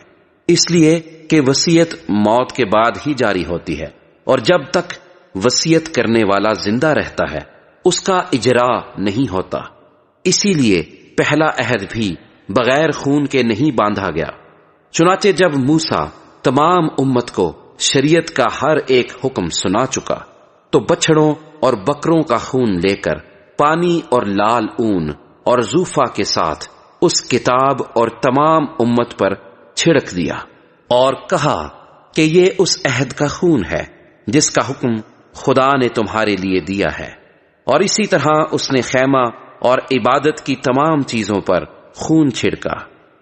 اس لیے کہ وصیت موت کے بعد ہی جاری ہوتی ہے، اور جب تک وصیت کرنے والا زندہ رہتا ہے اس کا اجرا نہیں ہوتا۔ اسی لیے پہلا عہد بھی بغیر خون کے نہیں باندھا گیا۔ چنانچہ جب موسیٰ تمام امت کو شریعت کا ہر ایک حکم سنا چکا تو بچھڑوں اور بکروں کا خون لے کر پانی اور لال اون اور زوفا کے ساتھ اس کتاب اور تمام امت پر چھڑک دیا، اور کہا کہ یہ اس عہد کا خون ہے جس کا حکم خدا نے تمہارے لیے دیا ہے۔ اور اسی طرح اس نے خیمہ اور عبادت کی تمام چیزوں پر خون چھڑکا،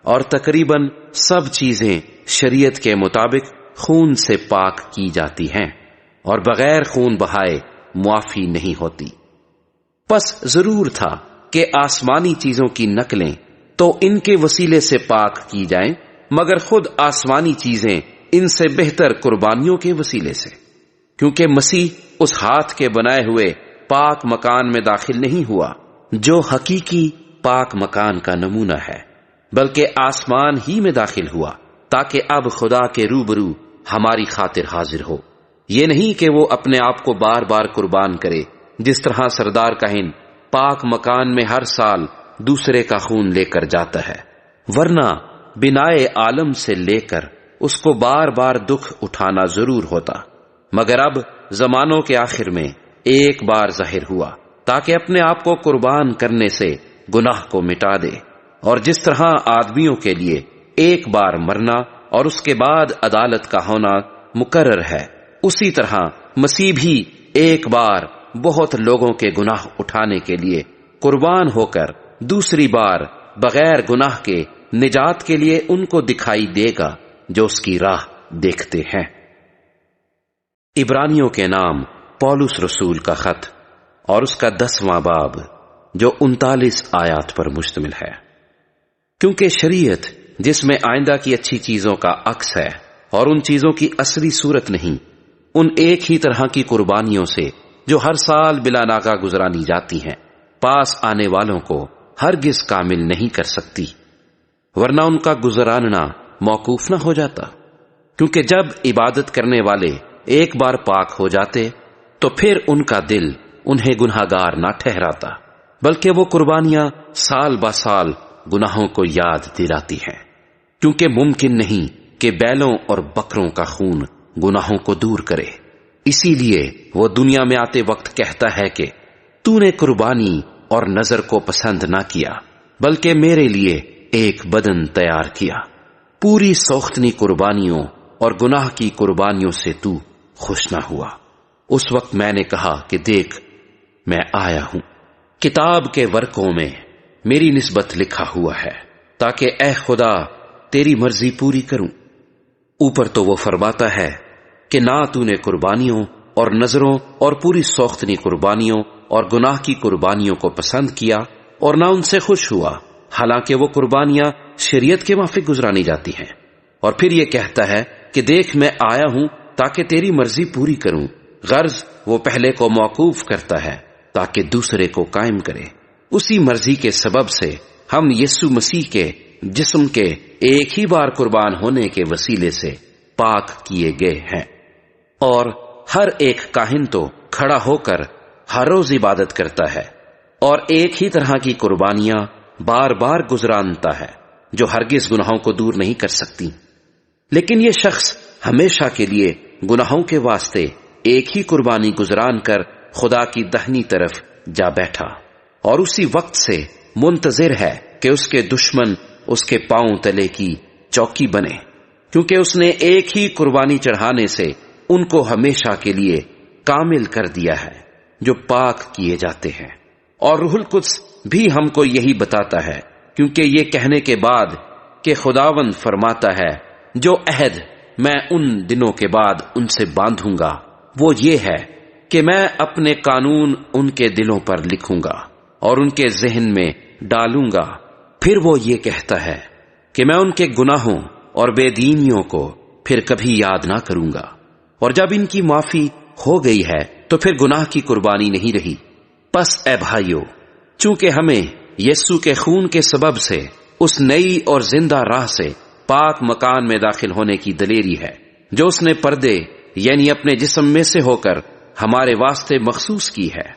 اور تقریباً سب چیزیں شریعت کے مطابق خون سے پاک کی جاتی ہیں، اور بغیر خون بہائے معافی نہیں ہوتی۔ پس ضرور تھا کہ آسمانی چیزوں کی نقلیں تو ان کے وسیلے سے پاک کی جائیں، مگر خود آسمانی چیزیں ان سے بہتر قربانیوں کے وسیلے سے، کیونکہ مسیح اس ہاتھ کے بنائے ہوئے پاک مکان میں داخل نہیں ہوا جو حقیقی پاک مکان کا نمونہ ہے، بلکہ آسمان ہی میں داخل ہوا تاکہ اب خدا کے روبرو ہماری خاطر حاضر ہو۔ یہ نہیں کہ وہ اپنے آپ کو بار بار قربان کرے، جس طرح سردار کاہن پاک مکان میں ہر سال دوسرے کا خون لے کر جاتا ہے، ورنہ بنائے عالم سے لے کر اس کو بار بار دکھ اٹھانا ضرور ہوتا۔ مگر اب زمانوں کے آخر میں ایک بار ظاہر ہوا تاکہ اپنے آپ کو قربان کرنے سے گناہ کو مٹا دے، اور جس طرح آدمیوں کے لیے ایک بار مرنا اور اس کے بعد عدالت کا ہونا مقرر ہے، اسی طرح مسیح بھی ایک بار بہت لوگوں کے گناہ اٹھانے کے لیے قربان ہو کر دوسری بار بغیر گناہ کے نجات کے لیے ان کو دکھائی دے گا جو اس کی راہ دیکھتے ہیں۔ عبرانیوں کے نام پولس رسول کا خط اور اس کا 10واں باب جو 39 آیات پر مشتمل ہے۔ کیونکہ شریعت جس میں آئندہ کی اچھی چیزوں کا عکس ہے اور ان چیزوں کی اصلی صورت نہیں، ان ایک ہی طرح کی قربانیوں سے جو ہر سال بلا ناغہ گزرانی جاتی ہیں، پاس آنے والوں کو ہرگز کامل نہیں کر سکتی، ورنہ ان کا گزراننا موقوف نہ ہو جاتا۔ کیونکہ جب عبادت کرنے والے ایک بار پاک ہو جاتے تو پھر ان کا دل انہیں گناہگار نہ ٹھہراتا، بلکہ وہ قربانیاں سال با سال گناہوں کو یاد دلاتی ہیں، کیونکہ ممکن نہیں کہ بیلوں اور بکروں کا خون گناہوں کو دور کرے۔ اسی لیے وہ دنیا میں آتے وقت کہتا ہے کہ تو نے قربانی اور نذر کو پسند نہ کیا، بلکہ میرے لیے ایک بدن تیار کیا۔ پوری سوختنی قربانیوں اور گناہ کی قربانیوں سے تو خوش نہ ہوا۔ اس وقت میں نے کہا کہ دیکھ، میں آیا ہوں، کتاب کے ورقوں میں میری نسبت لکھا ہوا ہے، تاکہ اے خدا تیری مرضی پوری کروں۔ اوپر تو وہ فرماتا ہے کہ نہ تو نے قربانیوں اور نذروں اور پوری سوختنی قربانیوں اور گناہ کی قربانیوں کو پسند کیا اور نہ ان سے خوش ہوا، حالانکہ وہ قربانیاں شریعت کے موافق گزرانی جاتی ہیں۔ اور پھر یہ کہتا ہے کہ دیکھ میں آیا ہوں تاکہ تیری مرضی پوری کروں۔ غرض وہ پہلے کو موقوف کرتا ہے تاکہ دوسرے کو قائم کرے۔ اسی مرضی کے سبب سے ہم یسوع مسیح کے جسم کے ایک ہی بار قربان ہونے کے وسیلے سے پاک کیے گئے ہیں۔ اور ہر ایک کاہن تو کھڑا ہو کر ہر روز عبادت کرتا ہے اور ایک ہی طرح کی قربانیاں بار بار گزرانتا ہے جو ہرگز گناہوں کو دور نہیں کر سکتی۔ لیکن یہ شخص ہمیشہ کے لیے گناہوں کے واسطے ایک ہی قربانی گزران کر خدا کی دہنی طرف جا بیٹھا، اور اسی وقت سے منتظر ہے کہ اس کے دشمن اس کے پاؤں تلے کی چوکی بنے، کیونکہ اس نے ایک ہی قربانی چڑھانے سے ان کو ہمیشہ کے لیے کامل کر دیا ہے جو پاک کیے جاتے ہیں۔ اور روح القدس بھی ہم کو یہی بتاتا ہے، کیونکہ یہ کہنے کے بعد کہ خداوند فرماتا ہے جو عہد میں ان دنوں کے بعد ان سے باندھوں گا وہ یہ ہے کہ میں اپنے قانون ان کے دلوں پر لکھوں گا اور ان کے ذہن میں ڈالوں گا۔ پھر وہ یہ کہتا ہے کہ میں ان کے گناہوں اور بے دینیوں کو پھر کبھی یاد نہ کروں گا۔ اور جب ان کی معافی ہو گئی ہے تو پھر گناہ کی قربانی نہیں رہی۔ پس اے بھائیو، چونکہ ہمیں یسوع کے خون کے سبب سے اس نئی اور زندہ راہ سے پاک مکان میں داخل ہونے کی دلیری ہے جو اس نے پردے یعنی اپنے جسم میں سے ہو کر ہمارے واسطے مخصوص کی ہے،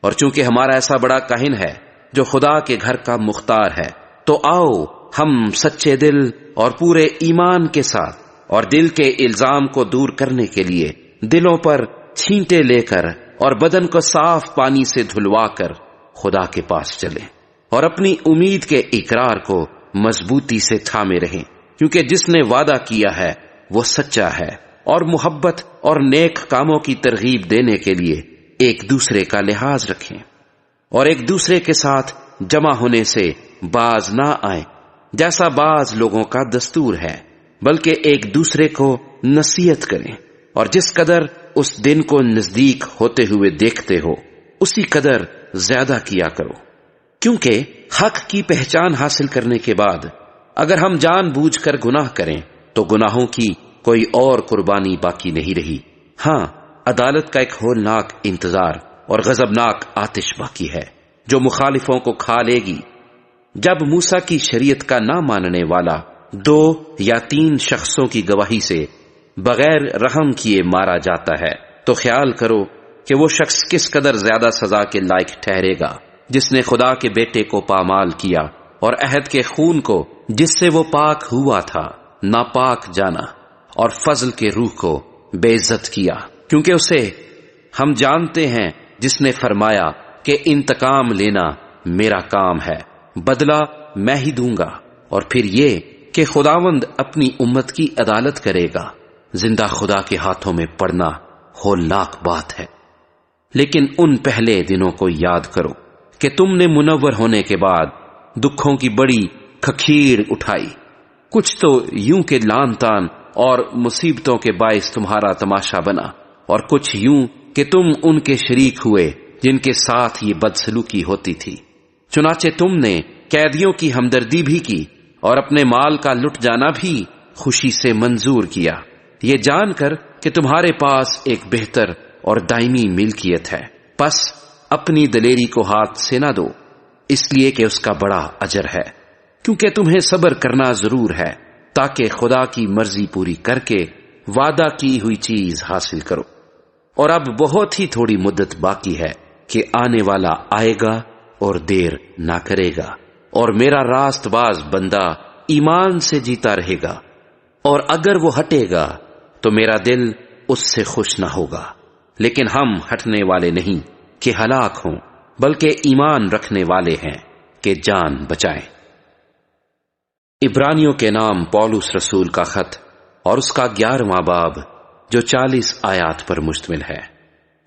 اور چونکہ ہمارا ایسا بڑا کاہن ہے جو خدا کے گھر کا مختار ہے، تو آؤ ہم سچے دل اور پورے ایمان کے ساتھ اور دل کے الزام کو دور کرنے کے لیے دلوں پر چھینٹے لے کر اور بدن کو صاف پانی سے دھلوا کر خدا کے پاس چلیں اور اپنی امید کے اقرار کو مضبوطی سے تھامے رہیں، کیونکہ جس نے وعدہ کیا ہے وہ سچا ہے۔ اور محبت اور نیک کاموں کی ترغیب دینے کے لیے ایک دوسرے کا لحاظ رکھیں اور ایک دوسرے کے ساتھ جمع ہونے سے باز نہ آئیں جیسا بعض لوگوں کا دستور ہے، بلکہ ایک دوسرے کو نصیحت کریں، اور جس قدر اس دن کو نزدیک ہوتے ہوئے دیکھتے ہو اسی قدر زیادہ کیا کرو، کیونکہ حق کی پہچان حاصل کرنے کے بعد اگر ہم جان بوجھ کر گناہ کریں تو گناہوں کی کوئی اور قربانی باقی نہیں رہی۔ ہاں، عدالت کا ایک ہولناک انتظار اور غضبناک آتش باقی ہے جو مخالفوں کو کھا لے گی۔ جب موسیٰ کی شریعت کا نہ ماننے والا 2 یا 3 شخصوں کی گواہی سے بغیر رحم کیے مارا جاتا ہے تو خیال کرو کہ وہ شخص کس قدر زیادہ سزا کے لائق ٹھہرے گا جس نے خدا کے بیٹے کو پامال کیا اور عہد کے خون کو جس سے وہ پاک ہوا تھا ناپاک جانا اور فضل کے روح کو بے عزت کیا۔ کیونکہ اسے ہم جانتے ہیں جس نے فرمایا کہ انتقام لینا میرا کام ہے، بدلہ میں ہی دوں گا، اور پھر یہ کہ خداوند اپنی امت کی عدالت کرے گا۔ زندہ خدا کے ہاتھوں میں پڑنا ہولناک بات ہے۔ لیکن ان پہلے دنوں کو یاد کرو کہ تم نے منور ہونے کے بعد دکھوں کی بڑی کھکھیڑ اٹھائی، کچھ تو یوں کہ لان تان اور مصیبتوں کے باعث تمہارا تماشا بنا، اور کچھ یوں کہ تم ان کے شریک ہوئے جن کے ساتھ یہ بدسلوکی ہوتی تھی۔ چنانچہ تم نے قیدیوں کی ہمدردی بھی کی اور اپنے مال کا لٹ جانا بھی خوشی سے منظور کیا، یہ جان کر کہ تمہارے پاس ایک بہتر اور دائمی ملکیت ہے۔ پس اپنی دلیری کو ہاتھ سے نہ دو، اس لیے کہ اس کا بڑا اجر ہے، کیونکہ تمہیں صبر کرنا ضرور ہے تاکہ خدا کی مرضی پوری کر کے وعدہ کی ہوئی چیز حاصل کرو۔ اور اب بہت ہی تھوڑی مدت باقی ہے کہ آنے والا آئے گا اور دیر نہ کرے گا، اور میرا راست باز بندہ ایمان سے جیتا رہے گا، اور اگر وہ ہٹے گا تو میرا دل اس سے خوش نہ ہوگا۔ لیکن ہم ہٹنے والے نہیں کہ ہلاک ہوں، بلکہ ایمان رکھنے والے ہیں کہ جان بچائیں۔ عبرانیوں کے نام پولس رسول کا خط اور اس کا 11واں باب جو 40 آیات پر مشتمل ہے۔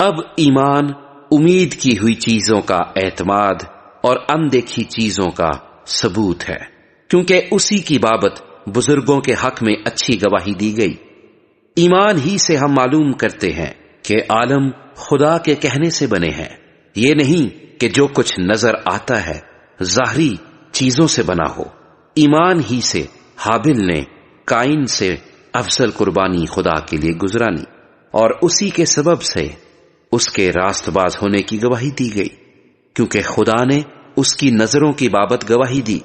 اب ایمان امید کی ہوئی چیزوں کا اعتماد اور اندیکھی چیزوں کا ثبوت ہے، کیونکہ اسی کی بابت بزرگوں کے حق میں اچھی گواہی دی گئی۔ ایمان ہی سے ہم معلوم کرتے ہیں کہ عالم خدا کے کہنے سے بنے ہیں، یہ نہیں کہ جو کچھ نظر آتا ہے ظاہری چیزوں سے بنا ہو۔ ایمان ہی سے حابل نے قائن سے افضل قربانی خدا کے لیے گزرانی، اور اسی کے سبب سے اس کے راست باز ہونے کی گواہی دی گئی، کیونکہ خدا نے اس کی نظروں کی بابت گواہی دی،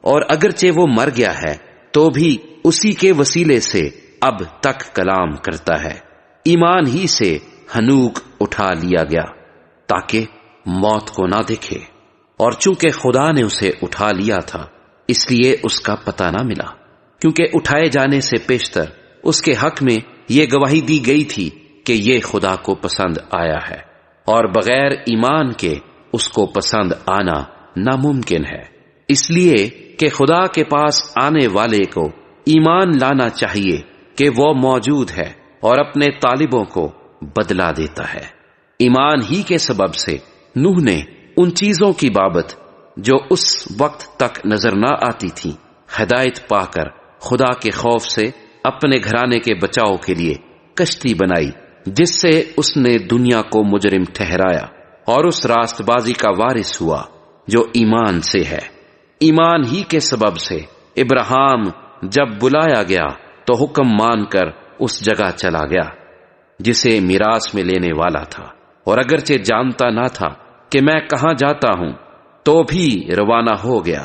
اور اگرچہ وہ مر گیا ہے تو بھی اسی کے وسیلے سے اب تک کلام کرتا ہے۔ ایمان ہی سے ہنوک اٹھا لیا گیا تاکہ موت کو نہ دیکھے، اور چونکہ خدا نے اسے اٹھا لیا تھا اس لیے اس کا پتہ نہ ملا، کیونکہ اٹھائے جانے سے پیشتر اس کے حق میں یہ گواہی دی گئی تھی کہ یہ خدا کو پسند آیا ہے، اور بغیر ایمان کے اس کو پسند آنا ناممکن ہے۔ اس لیے کہ خدا کے پاس آنے والے کو ایمان لانا چاہیے کہ وہ موجود ہے اور اپنے طالبوں کو بدلا دیتا ہے۔ ایمان ہی کے سبب سے نوح نے ان چیزوں کی بابت جو اس وقت تک نظر نہ آتی تھی ہدایت پا کر خدا کے خوف سے اپنے گھرانے کے بچاؤ کے لیے کشتی بنائی، جس سے اس نے دنیا کو مجرم ٹھہرایا اور اس راست بازی کا وارث ہوا جو ایمان سے ہے۔ ایمان ہی کے سبب سے ابراہیم جب بلایا گیا تو حکم مان کر اس جگہ چلا گیا جسے میراث میں لینے والا تھا، اور اگرچہ جانتا نہ تھا کہ میں کہاں جاتا ہوں تو بھی روانہ ہو گیا۔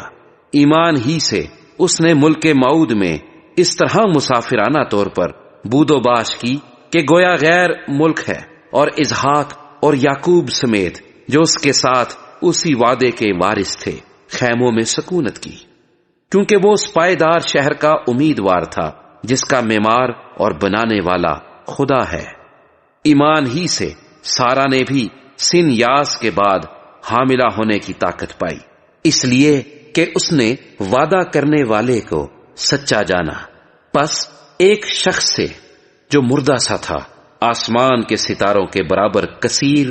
ایمان ہی سے اس نے ملک موعود میں اس طرح مسافرانہ طور پر بود و باش کی کہ گویا غیر ملک ہے، اور اسحاق اور یعقوب سمیت جو اس کے ساتھ اسی وعدے کے وارث تھے خیموں میں سکونت کی، کیونکہ وہ اس پائیدار شہر کا امیدوار تھا جس کا معمار اور بنانے والا خدا ہے۔ ایمان ہی سے سارا نے بھی سن یاس کے بعد حاملہ ہونے کی طاقت پائی، اس لیے کہ اس نے وعدہ کرنے والے کو سچا جانا۔ پس ایک شخص سے جو مردہ سا تھا آسمان کے ستاروں کے برابر کثیر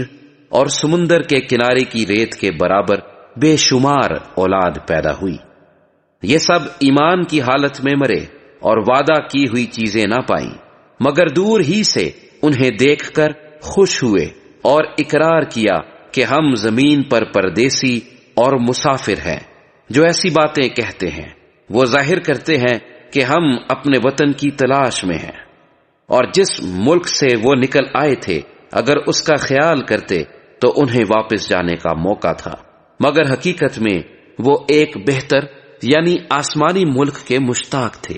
اور سمندر کے کنارے کی ریت کے برابر بے شمار اولاد پیدا ہوئی۔ یہ سب ایمان کی حالت میں مرے اور وعدہ کی ہوئی چیزیں نہ پائیں، مگر دور ہی سے انہیں دیکھ کر خوش ہوئے اور اقرار کیا کہ ہم زمین پر پردیسی اور مسافر ہیں۔ جو ایسی باتیں کہتے ہیں وہ ظاہر کرتے ہیں کہ ہم اپنے وطن کی تلاش میں ہیں، اور جس ملک سے وہ نکل آئے تھے اگر اس کا خیال کرتے تو انہیں واپس جانے کا موقع تھا، مگر حقیقت میں وہ ایک بہتر یعنی آسمانی ملک کے مشتاق تھے۔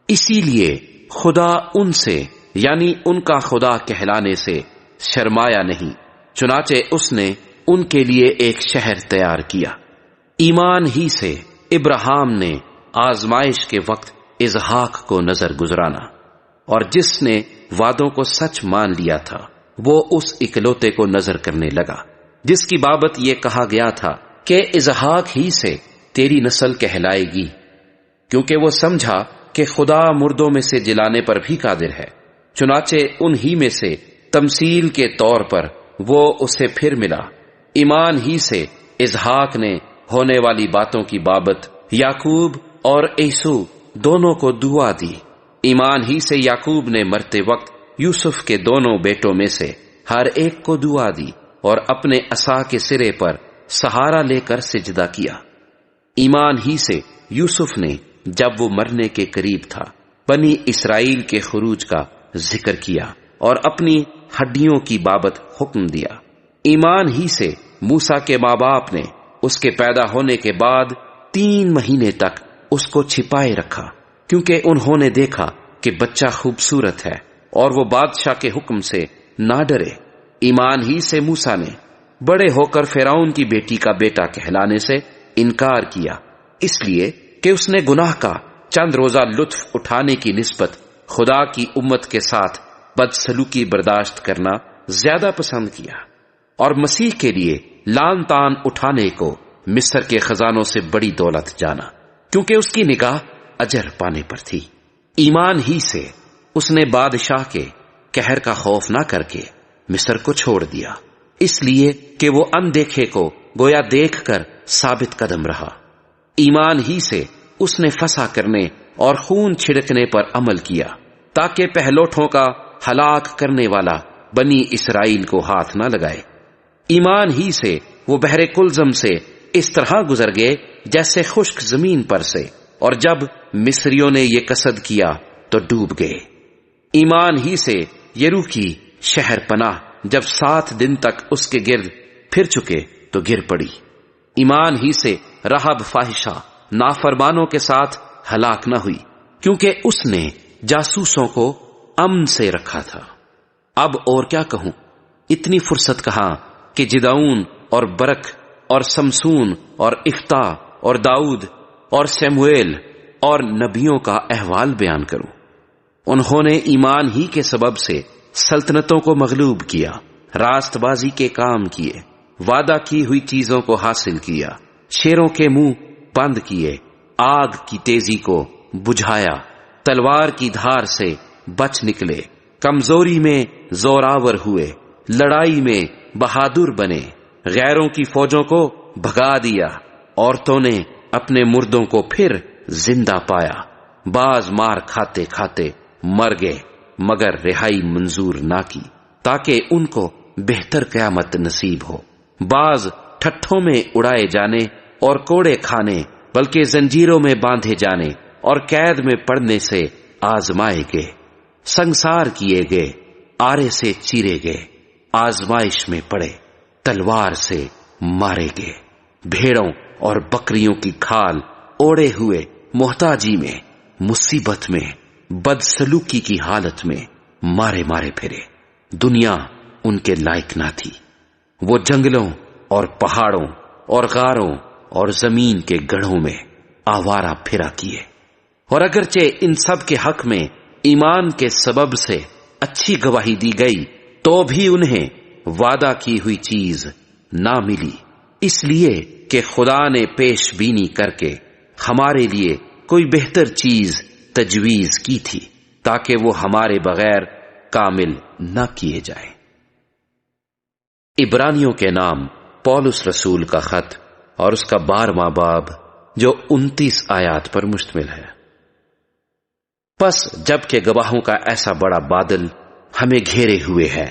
اسی لیے خدا ان سے یعنی ان کا خدا کہلانے سے شرمایا نہیں، چنانچہ اس نے ان کے لیے ایک شہر تیار کیا۔ ایمان ہی سے ابراہیم نے آزمائش کے وقت اسحاق کو نظر گزرانا، اور جس نے وعدوں کو سچ مان لیا تھا وہ اس اکلوتے کو نظر کرنے لگا جس کی بابت یہ کہا گیا تھا کہ اسحاق ہی سے تیری نسل کہلائے گی، کیونکہ وہ سمجھا کہ خدا مردوں میں سے جلانے پر بھی قادر ہے۔ چنانچہ انہی میں سے تمثیل کے طور پر وہ اسے پھر ملا۔ ایمان ہی سے اسحاق نے ہونے والی باتوں کی بابت یعقوب اور عیسو دونوں کو دعا دی۔ ایمان ہی سے یعقوب نے مرتے وقت یوسف کے دونوں بیٹوں میں سے ہر ایک کو دعا دی اور اپنے عصا کے سرے پر سہارا لے کر سجدہ کیا۔ ایمان ہی سے یوسف نے جب وہ مرنے کے قریب تھا بنی اسرائیل کے خروج کا ذکر کیا اور اپنی ہڈیوں کی بابت حکم دیا۔ ایمان ہی سے موسیٰ کے ماں باپ نے اس کے پیدا ہونے کے بعد 3 مہینے تک اس کو چھپائے رکھا، کیونکہ انہوں نے دیکھا کہ بچہ خوبصورت ہے اور وہ بادشاہ کے حکم سے نہ ڈرے۔ ایمان ہی سے موسیٰ نے بڑے ہو کر فرعون کی بیٹی کا بیٹا کہلانے سے انکار کیا، اس لیے کہ اس نے گناہ کا چند روزہ لطف اٹھانے کی نسبت خدا کی امت کے ساتھ بدسلوکی برداشت کرنا زیادہ پسند کیا، اور مسیح کے لیے لان تان اٹھانے کو مصر کے خزانوں سے بڑی دولت جانا، کیونکہ اس کی نگاہ اجر پانے پر تھی۔ ایمان ہی سے اس نے بادشاہ کے قہر کا خوف نہ کر کے مصر کو چھوڑ دیا، اس لیے کہ وہ اندیکھے کو گویا دیکھ کر ثابت قدم رہا۔ ایمان ہی سے اس نے فسا کرنے اور خون چھڑکنے پر عمل کیا، تاکہ پہلوٹوں کا ہلاک کرنے والا بنی اسرائیل کو ہاتھ نہ لگائے۔ ایمان ہی سے وہ بحر کلزم سے اس طرح گزر گئے جیسے خشک زمین پر سے، اور جب مصریوں نے یہ قصد کیا تو ڈوب گئے۔ ایمان ہی سے یروکی شہر پناہ جب 7 دن تک اس کے گرد پھر چکے تو گر پڑی۔ ایمان ہی سے رہب فاحشہ نافرمانوں کے ساتھ ہلاک نہ ہوئی، کیونکہ اس نے جاسوسوں کو امن سے رکھا تھا۔ اب اور کیا کہوں، اتنی فرصت کہاں کہ جدعون اور برق اور سمسون اور افتح اور داؤد اور سموئیل اور نبیوں کا احوال بیان کروں۔ انہوں نے ایمان ہی کے سبب سے سلطنتوں کو مغلوب کیا، راست بازی کے کام کیے، وعدہ کی ہوئی چیزوں کو حاصل کیا، شیروں کے منہ بند کیے، آگ کی تیزی کو بجھایا، تلوار کی دھار سے بچ نکلے، کمزوری میں زوراور ہوئے، لڑائی میں بہادر بنے، غیروں کی فوجوں کو بھگا دیا، عورتوں نے اپنے مردوں کو پھر زندہ پایا، بعض مار کھاتے کھاتے مر گئے مگر رہائی منظور نہ کی، تاکہ ان کو بہتر قیامت نصیب ہو، بعض ٹھٹھوں میں اڑائے جانے اور کوڑے کھانے بلکہ زنجیروں میں باندھے جانے اور قید میں پڑنے سے آزمائے گئے، سنگسار کیے گئے، آرے سے چیرے گئے، آزمائش میں پڑے، تلوار سے مارے گئے، بھیڑوں اور بکریوں کی کھال اوڑے ہوئے، محتاجی میں، مصیبت میں، بدسلوکی کی حالت میں مارے مارے پھرے، دنیا ان کے لائق نہ تھی۔ وہ جنگلوں اور پہاڑوں اور غاروں اور زمین کے گڑھوں میں آوارہ پھرا کیے، اور اگرچہ ان سب کے حق میں ایمان کے سبب سے اچھی گواہی دی گئی تو بھی انہیں وعدہ کی ہوئی چیز نہ ملی، اس لیے کہ خدا نے پیش بینی کر کے ہمارے لیے کوئی بہتر چیز تجویز کی تھی تاکہ وہ ہمارے بغیر کامل نہ کیے جائیں۔ عبرانیوں کے نام پولس رسول کا خط اور اس کا 12واں باب جو 29 آیات پر مشتمل ہے۔ پس جب کہ گواہوں کا ایسا بڑا بادل ہمیں گھیرے ہوئے ہے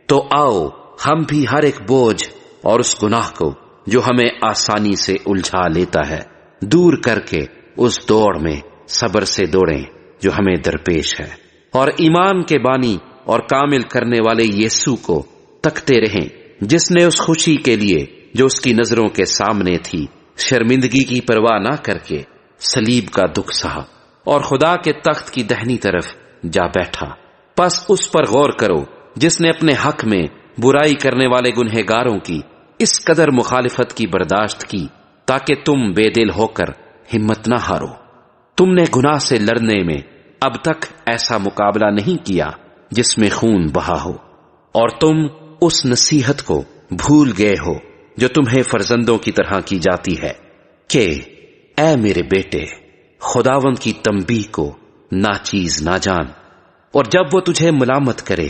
تو آؤ ہم بھی ہر ایک بوجھ اور اس گناہ کو جو ہمیں آسانی سے الجھا لیتا ہے دور کر کے اس دوڑ میں صبر سے دوڑیں جو ہمیں درپیش ہے، اور ایمان کے بانی اور کامل کرنے والے یسوع کو تکتے رہیں، جس نے اس خوشی کے لیے جو اس کی نظروں کے سامنے تھی شرمندگی کی پرواہ نہ کر کے صلیب کا دکھ سہا اور خدا کے تخت کی دہنی طرف جا بیٹھا۔ پس اس پر غور کرو جس نے اپنے حق میں برائی کرنے والے گنہگاروں کی اس قدر مخالفت کی برداشت کی تاکہ تم بے دل ہو کر ہمت نہ ہارو۔ تم نے گناہ سے لڑنے میں اب تک ایسا مقابلہ نہیں کیا جس میں خون بہا ہو، اور تم اس نصیحت کو بھول گئے ہو جو تمہیں فرزندوں کی طرح کی جاتی ہے کہ اے میرے بیٹے خداوند کی تنبیہ کو ناچیز نہ جان، اور جب وہ تجھے ملامت کرے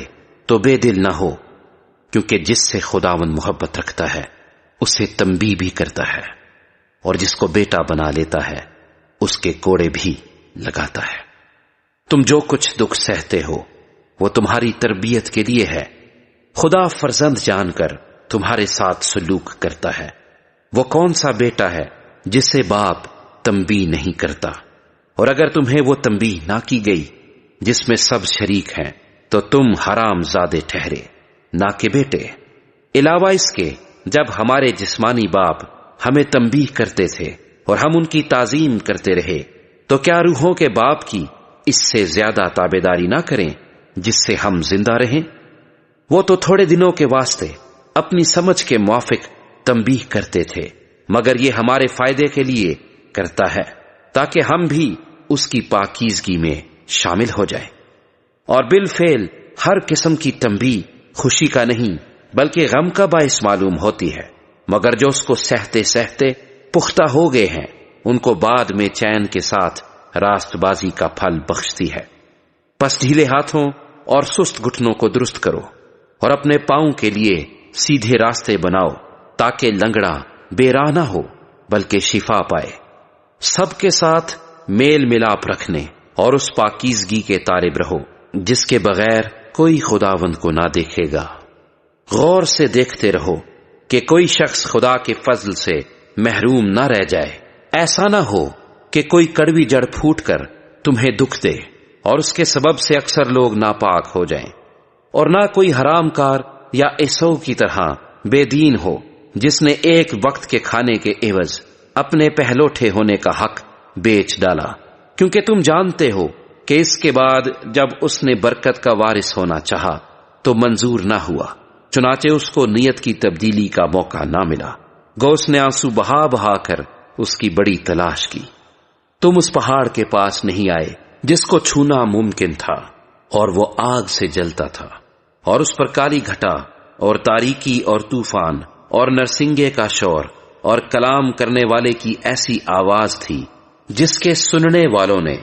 تو بے دل نہ ہو، کیونکہ جس سے خداوند محبت رکھتا ہے اسے تنبیہ بھی کرتا ہے، اور جس کو بیٹا بنا لیتا ہے اس کے کوڑے بھی لگاتا ہے۔ تم جو کچھ دکھ سہتے ہو وہ تمہاری تربیت کے لیے ہے۔ خدا فرزند جان کر تمہارے ساتھ سلوک کرتا ہے۔ وہ کون سا بیٹا ہے جسے باپ تنبیہ نہیں کرتا؟ اور اگر تمہیں وہ تنبیہ نہ کی گئی جس میں سب شریک ہیں تو تم حرام زادے ٹھہرے، نہ کہ بیٹے۔ علاوہ اس کے جب ہمارے جسمانی باپ ہمیں تنبیہ کرتے تھے اور ہم ان کی تعظیم کرتے رہے، تو کیا روحوں کے باپ کی اس سے زیادہ تابعداری نہ کریں جس سے ہم زندہ رہیں؟ وہ تو تھوڑے دنوں کے واسطے اپنی سمجھ کے موافق تنبیہ کرتے تھے، مگر یہ ہمارے فائدے کے لیے کرتا ہے تاکہ ہم بھی اس کی پاکیزگی میں شامل ہو جائیں۔ اور بالفعل ہر قسم کی تنبیہ خوشی کا نہیں بلکہ غم کا باعث معلوم ہوتی ہے، مگر جو اس کو سہتے سہتے پختہ ہو گئے ہیں ان کو بعد میں چین کے ساتھ راست بازی کا پھل بخشتی ہے۔ پس ڈھیلے ہاتھوں اور سست گھٹنوں کو درست کرو اور اپنے پاؤں کے لیے سیدھے راستے بناؤ، تاکہ لنگڑا بے راہ نہ ہو بلکہ شفا پائے۔ سب کے ساتھ میل ملاپ رکھنے اور اس پاکیزگی کے طالب رہو جس کے بغیر کوئی خداوند کو نہ دیکھے گا۔ غور سے دیکھتے رہو کہ کوئی شخص خدا کے فضل سے محروم نہ رہ جائے۔ ایسا نہ ہو کہ کوئی کڑوی جڑ پھوٹ کر تمہیں دکھ دے اور اس کے سبب سے اکثر لوگ ناپاک ہو جائیں، اور نہ کوئی حرام کار یا عیسو کی طرح بے دین ہو جس نے ایک وقت کے کھانے کے عوض اپنے پہلوٹے ہونے کا حق بیچ ڈالا، کیونکہ تم جانتے ہو کہ اس کے بعد جب اس نے برکت کا وارث ہونا چاہا تو منظور نہ ہوا، چنانچہ اس کو نیت کی تبدیلی کا موقع نہ ملا، گو اس نے آنسو بہا بہا کر اس کی بڑی تلاش کی۔ تم اس پہاڑ کے پاس نہیں آئے جس کو چھونا ممکن تھا اور وہ آگ سے جلتا تھا، اور اس پر کالی گھٹا اور تاریکی اور طوفان اور نرسنگے کا شور اور کلام کرنے والے کی ایسی آواز تھی جس کے سننے والوں نے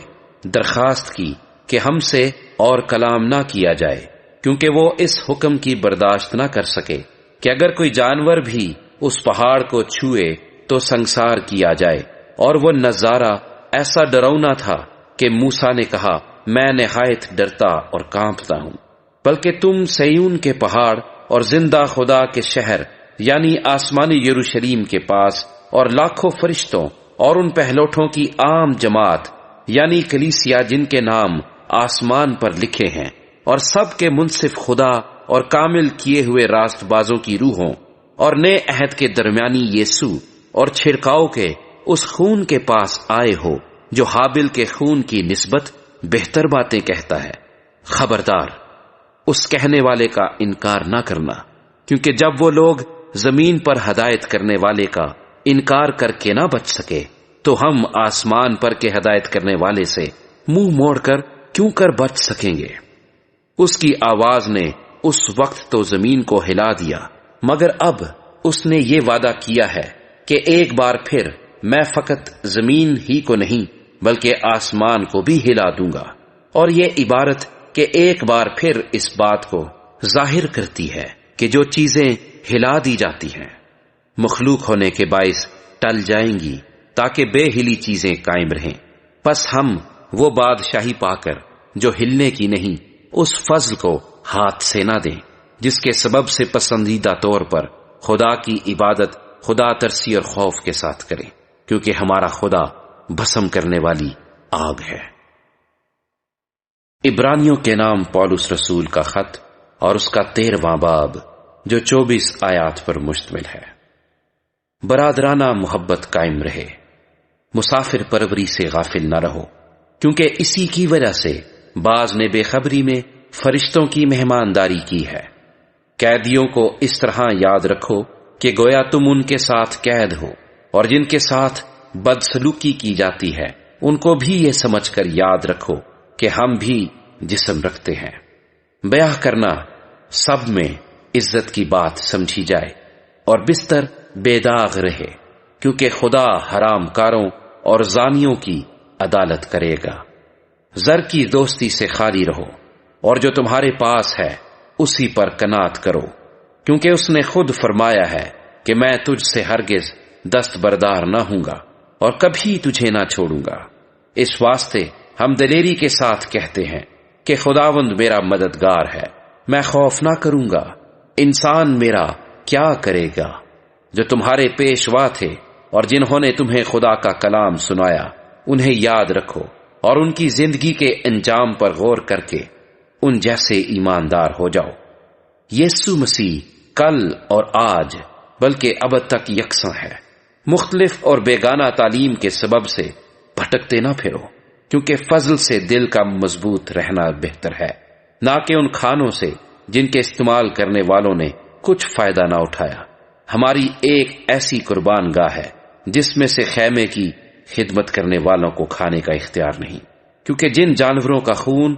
درخواست کی کہ ہم سے اور کلام نہ کیا جائے، کیونکہ وہ اس حکم کی برداشت نہ کر سکے کہ اگر کوئی جانور بھی اس پہاڑ کو چھوئے تو سنسار کیا جائے۔ اور وہ نظارہ ایسا ڈراؤنا تھا کہ موسیٰ نے کہا، میں نہایت ڈرتا اور کانپتا ہوں۔ بلکہ تم سیون کے پہاڑ اور زندہ خدا کے شہر یعنی آسمانی یروشلیم کے پاس اور لاکھوں فرشتوں اور ان پہلوٹوں کی عام جماعت یعنی کلیسیا جن کے نام آسمان پر لکھے ہیں، اور سب کے منصف خدا اور کامل کیے ہوئے راست بازوں کی روحوں اور نئے عہد کے درمیانی یسوع اور چھڑکاؤ کے اس خون کے پاس آئے ہو جو حابل کے خون کی نسبت بہتر باتیں کہتا ہے۔ خبردار، اس کہنے والے کا انکار نہ کرنا، کیونکہ جب وہ لوگ زمین پر ہدایت کرنے والے کا انکار کر کے نہ بچ سکے تو ہم آسمان پر کے ہدایت کرنے والے سے منہ موڑ کر کیوں کر بچ سکیں گے؟ اس کی آواز نے اس وقت تو زمین کو ہلا دیا، مگر اب اس نے یہ وعدہ کیا ہے کہ ایک بار پھر میں فقط زمین ہی کو نہیں بلکہ آسمان کو بھی ہلا دوں گا۔ اور یہ عبارت کہ ایک بار پھر اس بات کو ظاہر کرتی ہے کہ جو چیزیں ہلا دی جاتی ہیں مخلوق ہونے کے باعث ٹل جائیں گی تاکہ بے ہلی چیزیں قائم رہیں۔ پس ہم وہ بادشاہی پا کر جو ہلنے کی نہیں اس فضل کو ہاتھ سے نہ دیں جس کے سبب سے پسندیدہ طور پر خدا کی عبادت خدا ترسی اور خوف کے ساتھ کریں، کیونکہ ہمارا خدا بھسم کرنے والی آگ ہے۔ عبرانیوں کے نام پولس رسول کا خط اور اس کا 13واں باب جو 24 آیات پر مشتمل ہے۔ برادرانہ محبت قائم رہے، مسافر پروری سے غافل نہ رہو، کیونکہ اسی کی وجہ سے بعض نے بے خبری میں فرشتوں کی مہمانداری کی ہے۔ قیدیوں کو اس طرح یاد رکھو کہ گویا تم ان کے ساتھ قید ہو، اور جن کے ساتھ بدسلوکی کی جاتی ہے ان کو بھی یہ سمجھ کر یاد رکھو کہ ہم بھی جسم رکھتے ہیں۔ بیاہ کرنا سب میں عزت کی بات سمجھی جائے اور بستر بے داغ رہے، کیونکہ خدا حرام کاروں اور زانیوں کی عدالت کرے گا۔ زر کی دوستی سے خالی رہو اور جو تمہارے پاس ہے اسی پر قناعت کرو، کیونکہ اس نے خود فرمایا ہے کہ میں تجھ سے ہرگز دستبردار نہ ہوں گا اور کبھی تجھے نہ چھوڑوں گا۔ اس واسطے ہم دلیری کے ساتھ کہتے ہیں کہ خداوند میرا مددگار ہے، میں خوف نہ کروں گا۔ انسان میرا کیا کرے گا؟ جو تمہارے پیشوا تھے اور جنہوں نے تمہیں خدا کا کلام سنایا، انہیں یاد رکھو اور ان کی زندگی کے انجام پر غور کر کے ان جیسے ایماندار ہو جاؤ۔ یسوع مسیح کل اور آج بلکہ ابد تک یکساں ہے۔ مختلف اور بیگانہ تعلیم کے سبب سے بھٹکتے نہ پھرو، کیونکہ فضل سے دل کا مضبوط رہنا بہتر ہے، نہ کہ ان کھانوں سے جن کے استعمال کرنے والوں نے کچھ فائدہ نہ اٹھایا۔ ہماری ایک ایسی قربان گاہ ہے جس میں سے خیمے کی خدمت کرنے والوں کو کھانے کا اختیار نہیں، کیونکہ جن جانوروں کا خون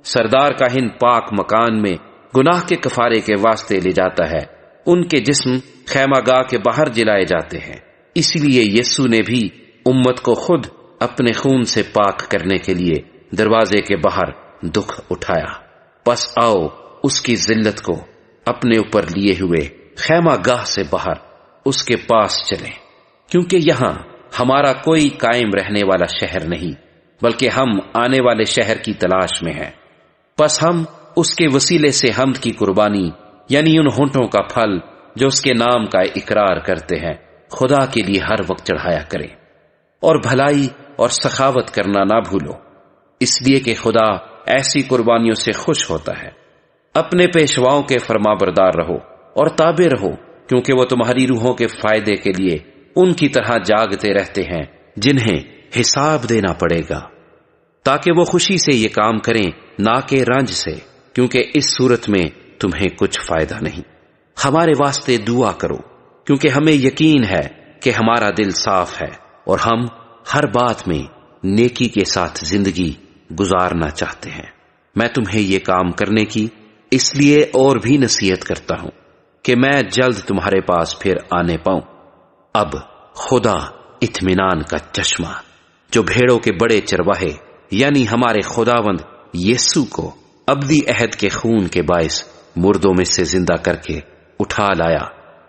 سردار کاہن پاک مکان میں گناہ کے کفارے کے واسطے لے جاتا ہے، ان کے جسم خیمہ گاہ کے باہر جلائے جاتے ہیں۔ اس لیے یسوع نے بھی امت کو خود اپنے خون سے پاک کرنے کے لیے دروازے کے باہر دکھ اٹھایا۔ پس آؤ اس کی ذلت کو اپنے اوپر لیے ہوئے خیمہ گاہ سے باہر اس کے پاس چلیں، کیونکہ یہاں ہمارا کوئی قائم رہنے والا شہر نہیں، بلکہ ہم آنے والے شہر کی تلاش میں ہیں۔ پس ہم اس کے وسیلے سے حمد کی قربانی، یعنی ان ہونٹوں کا پھل جو اس کے نام کا اقرار کرتے ہیں، خدا کے لیے ہر وقت چڑھایا کریں، اور بھلائی اور سخاوت کرنا نہ بھولو، اس لیے کہ خدا ایسی قربانیوں سے خوش ہوتا ہے۔ اپنے پیشواؤں کے فرما بردار رہو اور تابع رہو، کیونکہ وہ تمہاری روحوں کے فائدے کے لیے ان کی طرح جاگتے رہتے ہیں جنہیں حساب دینا پڑے گا، تاکہ وہ خوشی سے یہ کام کریں، نہ کہ رنج سے، کیونکہ اس صورت میں تمہیں کچھ فائدہ نہیں۔ ہمارے واسطے دعا کرو، کیونکہ ہمیں یقین ہے کہ ہمارا دل صاف ہے اور ہم ہر بات میں نیکی کے ساتھ زندگی گزارنا چاہتے ہیں۔ میں تمہیں یہ کام کرنے کی اس لیے اور بھی نصیحت کرتا ہوں کہ میں جلد تمہارے پاس پھر آنے پاؤں۔ اب خدا اطمینان کا چشمہ جو بھیڑوں کے بڑے چرواہے یعنی ہمارے خداوند یسوع کو ابدی عہد کے خون کے باعث مردوں میں سے زندہ کر کے اٹھا لایا،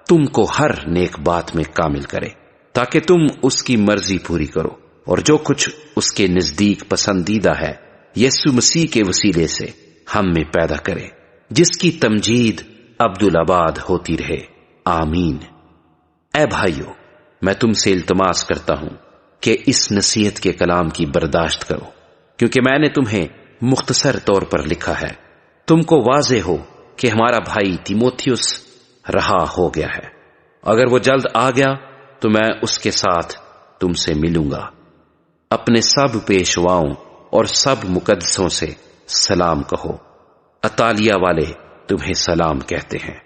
تم کو ہر نیک بات میں کامل کرے، تاکہ تم اس کی مرضی پوری کرو، اور جو کچھ اس کے نزدیک پسندیدہ ہے یسوع مسیح کے وسیلے سے ہم میں پیدا کرے، جس کی تمجید عبدالآباد ہوتی رہے، آمین۔ اے بھائیو، میں تم سے التماس کرتا ہوں کہ اس نصیحت کے کلام کی برداشت کرو، کیونکہ میں نے تمہیں مختصر طور پر لکھا ہے، تم کو واضح ہو کہ ہمارا بھائی تیموتھیوس رہا ہو گیا ہے۔ اگر وہ جلد آ گیا تو میں اس کے ساتھ تم سے ملوں گا۔ اپنے سب پیشواؤں اور سب مقدسوں سے سلام کہو۔ اطالیہ والے تمہیں سلام کہتے ہیں۔